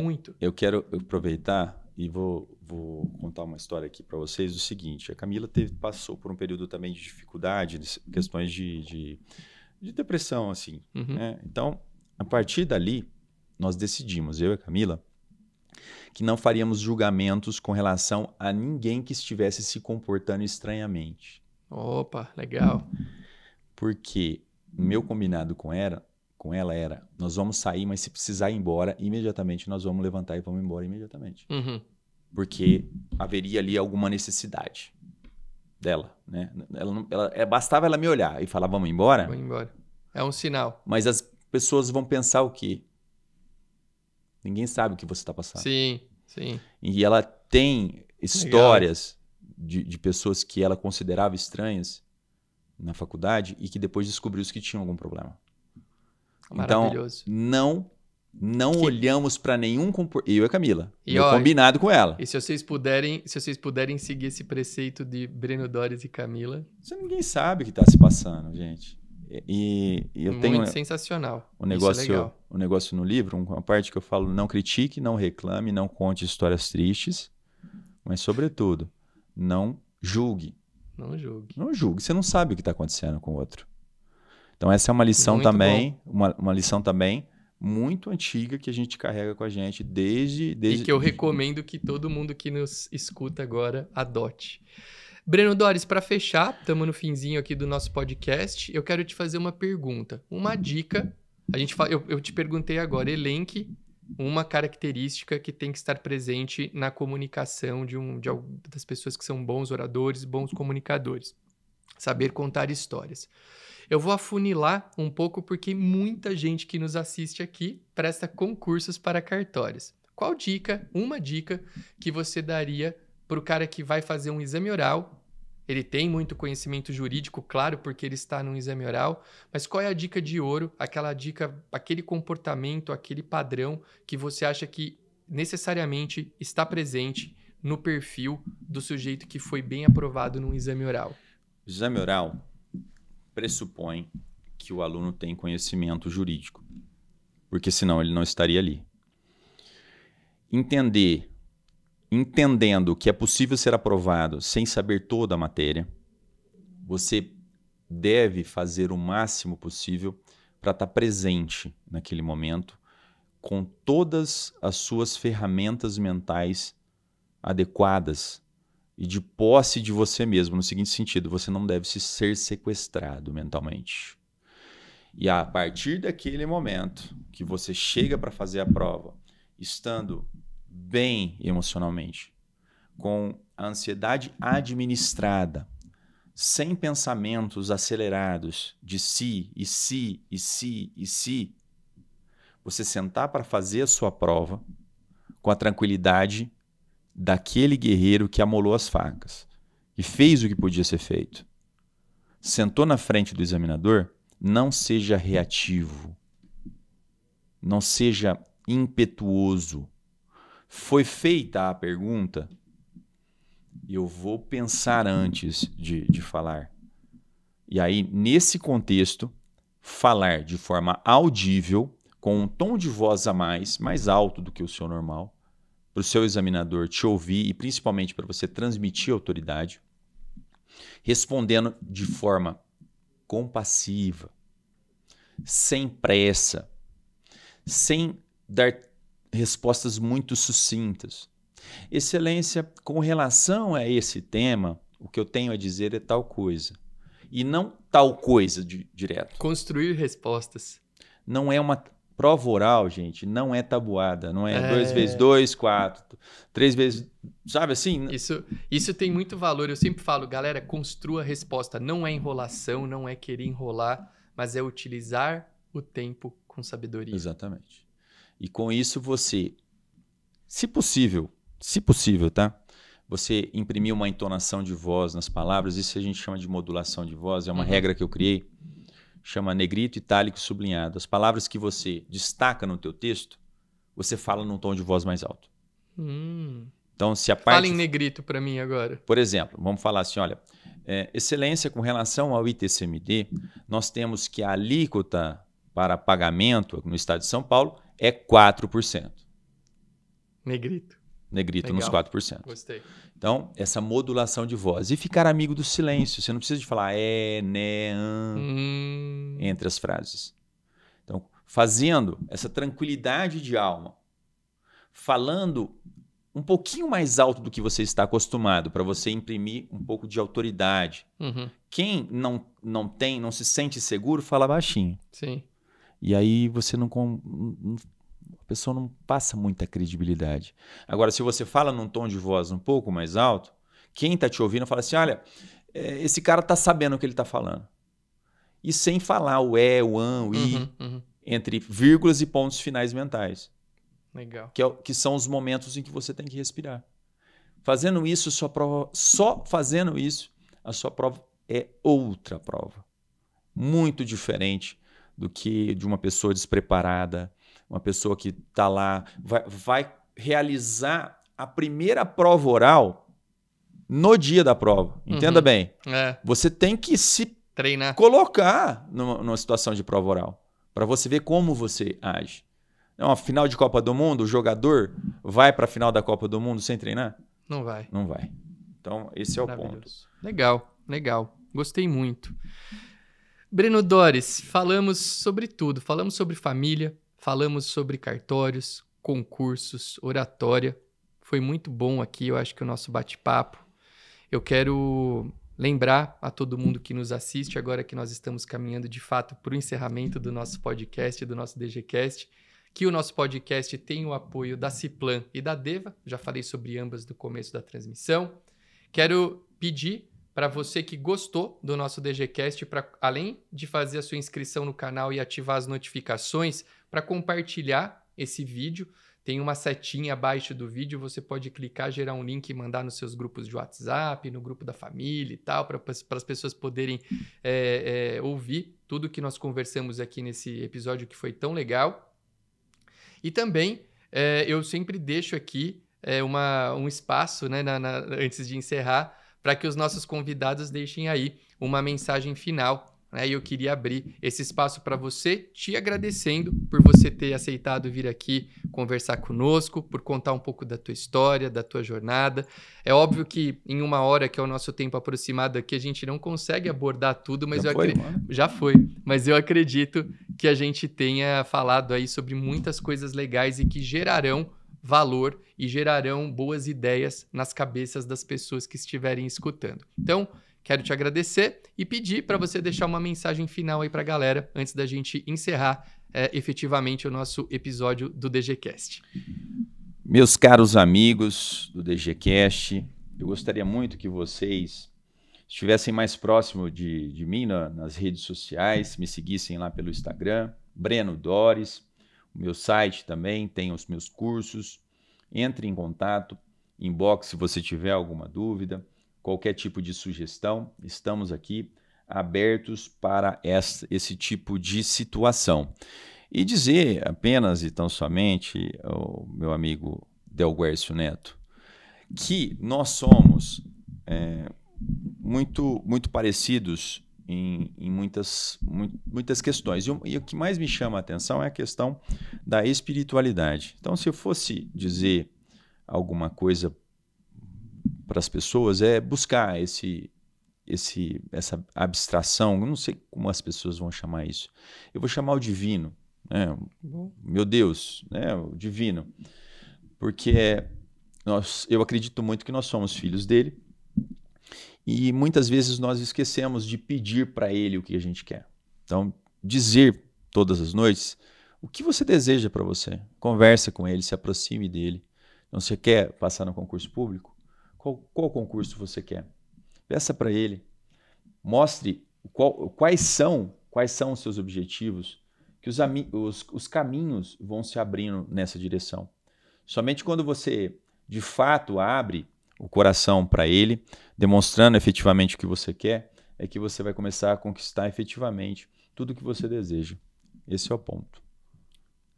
Muito. Eu quero aproveitar e vou contar uma história aqui para vocês do seguinte. A Camila passou por um período também de dificuldade, de questões de depressão, assim. Uhum. Né? Então, a partir dali, nós decidimos, eu e a Camila, que não faríamos julgamentos com relação a ninguém que estivesse se comportando estranhamente. Opa, legal. Porque meu combinado com ela era, nós vamos sair, mas se precisar ir embora, imediatamente nós vamos levantar e vamos embora imediatamente. Uhum. Porque haveria ali alguma necessidade dela. Né? Bastava ela me olhar e falar, vamos embora. Vou embora. É um sinal. Mas as pessoas vão pensar o quê? Ninguém sabe o que você está passando. Sim, sim. E ela tem histórias de pessoas que ela considerava estranhas na faculdade e que depois descobriu que tinham algum problema. Maravilhoso. Então, não olhamos para nenhum comportamento. Eu e a Camila. E meu combinado com ela. E se vocês puderem seguir esse preceito de Breno Dores e Camila... Ninguém sabe o que está se passando, gente. E eu tenho muito sensacional. Um negócio no livro, uma parte que eu falo, não critique, não reclame, não conte histórias tristes, mas, sobretudo, não julgue. Não julgue. Não julgue. Você não sabe o que está acontecendo com o outro. Então, essa é uma lição Muito também, uma lição também muito antiga que a gente carrega com a gente desde... E que eu recomendo que todo mundo que nos escuta agora adote. Breno Dores, para fechar, estamos no finzinho aqui do nosso podcast, eu quero te fazer uma pergunta, uma dica. Eu te perguntei agora, elenque uma característica que tem que estar presente na comunicação das pessoas que são bons oradores, bons comunicadores. Saber contar histórias. Eu vou afunilar um pouco porque muita gente que nos assiste aqui presta concursos para cartórios. Qual dica, uma dica, que você daria para o cara que vai fazer um exame oral? Ele tem muito conhecimento jurídico, claro, porque ele está num exame oral, mas qual é a dica de ouro, aquela dica, aquele comportamento, aquele padrão que você acha que necessariamente está presente no perfil do sujeito que foi bem aprovado num exame oral? O exame oral pressupõe que o aluno tem conhecimento jurídico, porque senão ele não estaria ali. Entendendo que é possível ser aprovado sem saber toda a matéria, você deve fazer o máximo possível para estar presente naquele momento com todas as suas ferramentas mentais adequadas e de posse de você mesmo, no seguinte sentido, você não deve ser sequestrado mentalmente. E a partir daquele momento que você chega para fazer a prova, estando bem emocionalmente, com a ansiedade administrada, sem pensamentos acelerados de si, e si, e si, e si, você sentar para fazer a sua prova com a tranquilidade daquele guerreiro que amolou as facas e fez o que podia ser feito. Sentou na frente do examinador, não seja reativo, não seja impetuoso. Foi feita a pergunta, eu vou pensar antes de falar. E aí, nesse contexto, falar de forma audível, com um tom de voz a mais alto do que o seu normal, para o seu examinador te ouvir e principalmente para você transmitir autoridade, respondendo de forma compassiva, sem pressa, sem dar respostas muito sucintas. Excelência, com relação a esse tema, o que eu tenho a dizer é tal coisa. E não tal coisa direto. Construir respostas. Não é uma prova oral, gente, não é tabuada. Não é 2 × 2, 4, 3 vezes... Sabe assim? Isso tem muito valor. Eu sempre falo, galera, construa a resposta. Não é enrolação, não é querer enrolar, mas é utilizar o tempo com sabedoria. Exatamente. E com isso você, se possível, tá? Você imprimir uma entonação de voz nas palavras, isso a gente chama de modulação de voz, é uma regra que eu criei, chama negrito, itálico, sublinhado. As palavras que você destaca no teu texto, você fala num tom de voz mais alto. Então, se a parte... Fala em negrito para mim agora. Por exemplo, vamos falar assim, olha, excelência, com relação ao ITCMD, nós temos que a alíquota para pagamento no estado de São Paulo é 4%. Negrito. Negrito Legal. nos 4%. Gostei. Então, essa modulação de voz. E ficar amigo do silêncio. Você não precisa de falar né, entre as frases. Então, fazendo essa tranquilidade de alma, falando um pouquinho mais alto do que você está acostumado, para você imprimir um pouco de autoridade. Uhum. Quem não se sente seguro, fala baixinho. Sim. E aí você a pessoa não passa muita credibilidade. Agora, se você fala num tom de voz um pouco mais alto, quem está te ouvindo fala assim, olha, esse cara está sabendo o que ele está falando. E sem falar o o o i, entre vírgulas e pontos finais mentais. Legal. Que são os momentos em que você tem que respirar. Fazendo isso, só fazendo isso, a sua prova é outra prova. Muito diferente do que de uma pessoa despreparada, uma pessoa que está lá, vai realizar a primeira prova oral no dia da prova. Entenda bem. Você tem que se treinar, colocar numa situação de prova oral, para você ver como você age. Uma final de Copa do Mundo, o jogador vai para a final da Copa do Mundo sem treinar? Não vai. Não vai. Então, esse é o ponto. Legal, legal. Gostei muito. Breno Doris, falamos sobre tudo. Falamos sobre família, falamos sobre cartórios, concursos, oratória. Foi muito bom aqui, eu acho que o nosso bate-papo. Eu quero lembrar a todo mundo que nos assiste, agora que nós estamos caminhando de fato para o encerramento do nosso podcast, do nosso DGCast, que o nosso podcast tem o apoio da Ciplan e da Deva. Já falei sobre ambas no começo da transmissão. Quero pedir para você que gostou do nosso DGCast, para além de fazer a sua inscrição no canal e ativar as notificações, para compartilhar esse vídeo. Tem uma setinha abaixo do vídeo, você pode clicar, gerar um link e mandar nos seus grupos de WhatsApp, no grupo da família e tal, para as pessoas poderem ouvir tudo que nós conversamos aqui nesse episódio que foi tão legal. E também eu sempre deixo aqui um espaço, né, antes de encerrar, para que os nossos convidados deixem aí uma mensagem final. E eu queria abrir esse espaço para você, te agradecendo por você ter aceitado vir aqui conversar conosco, por contar um pouco da tua história, da tua jornada. É óbvio que em 1 hora, que é o nosso tempo aproximado aqui, a gente não consegue abordar tudo, mas já foi. Mas eu acredito que a gente tenha falado aí sobre muitas coisas legais e que gerarão valor e gerarão boas ideias nas cabeças das pessoas que estiverem escutando. Então, quero te agradecer e pedir para você deixar uma mensagem final aí para a galera antes da gente encerrar efetivamente o nosso episódio do DGCast. Meus caros amigos do DGCast, eu gostaria muito que vocês estivessem mais próximo de mim nas redes sociais, me seguissem lá pelo Instagram, Breno Doris, o meu site também tem os meus cursos. Entre em contato, inbox se você tiver alguma dúvida, qualquer tipo de sugestão, estamos aqui abertos para esse tipo de situação. E dizer apenas e tão somente ao meu amigo Delguércio Neto, que nós somos muito parecidos em muitas questões. E o que mais me chama a atenção é a questão da espiritualidade. Então, se eu fosse dizer alguma coisa para as pessoas, é buscar essa abstração, eu não sei como as pessoas vão chamar isso. Eu vou chamar o divino, né? Meu Deus, né? O divino. Porque eu acredito muito que nós somos filhos dele e muitas vezes nós esquecemos de pedir para ele o que a gente quer. Então, dizer todas as noites o que você deseja para você. Conversa com ele, se aproxime dele. Então, você quer passar no concurso público? Qual concurso você quer? Peça para ele. Mostre quais são os seus objetivos, que os caminhos vão se abrindo nessa direção. Somente quando você, de fato, abre o coração para ele, demonstrando efetivamente o que você quer, é que você vai começar a conquistar efetivamente tudo o que você deseja. Esse é o ponto.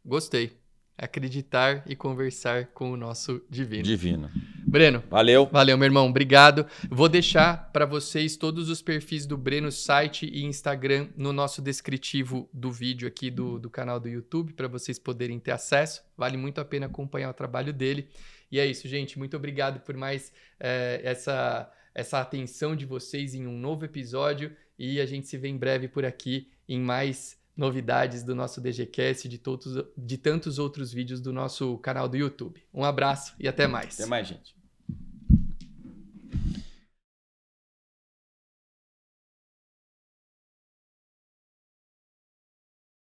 Gostei. Acreditar e conversar com o nosso divino. Breno. Valeu. Valeu, meu irmão. Obrigado. Vou deixar para vocês todos os perfis do Breno, site e Instagram no nosso descritivo do vídeo aqui do canal do YouTube, para vocês poderem ter acesso. Vale muito a pena acompanhar o trabalho dele. E é isso, gente. Muito obrigado por mais essa atenção de vocês em um novo episódio. E a gente se vê em breve por aqui em mais novidades do nosso DGCast e de tantos outros vídeos do nosso canal do YouTube. Um abraço e até mais. Até mais, gente.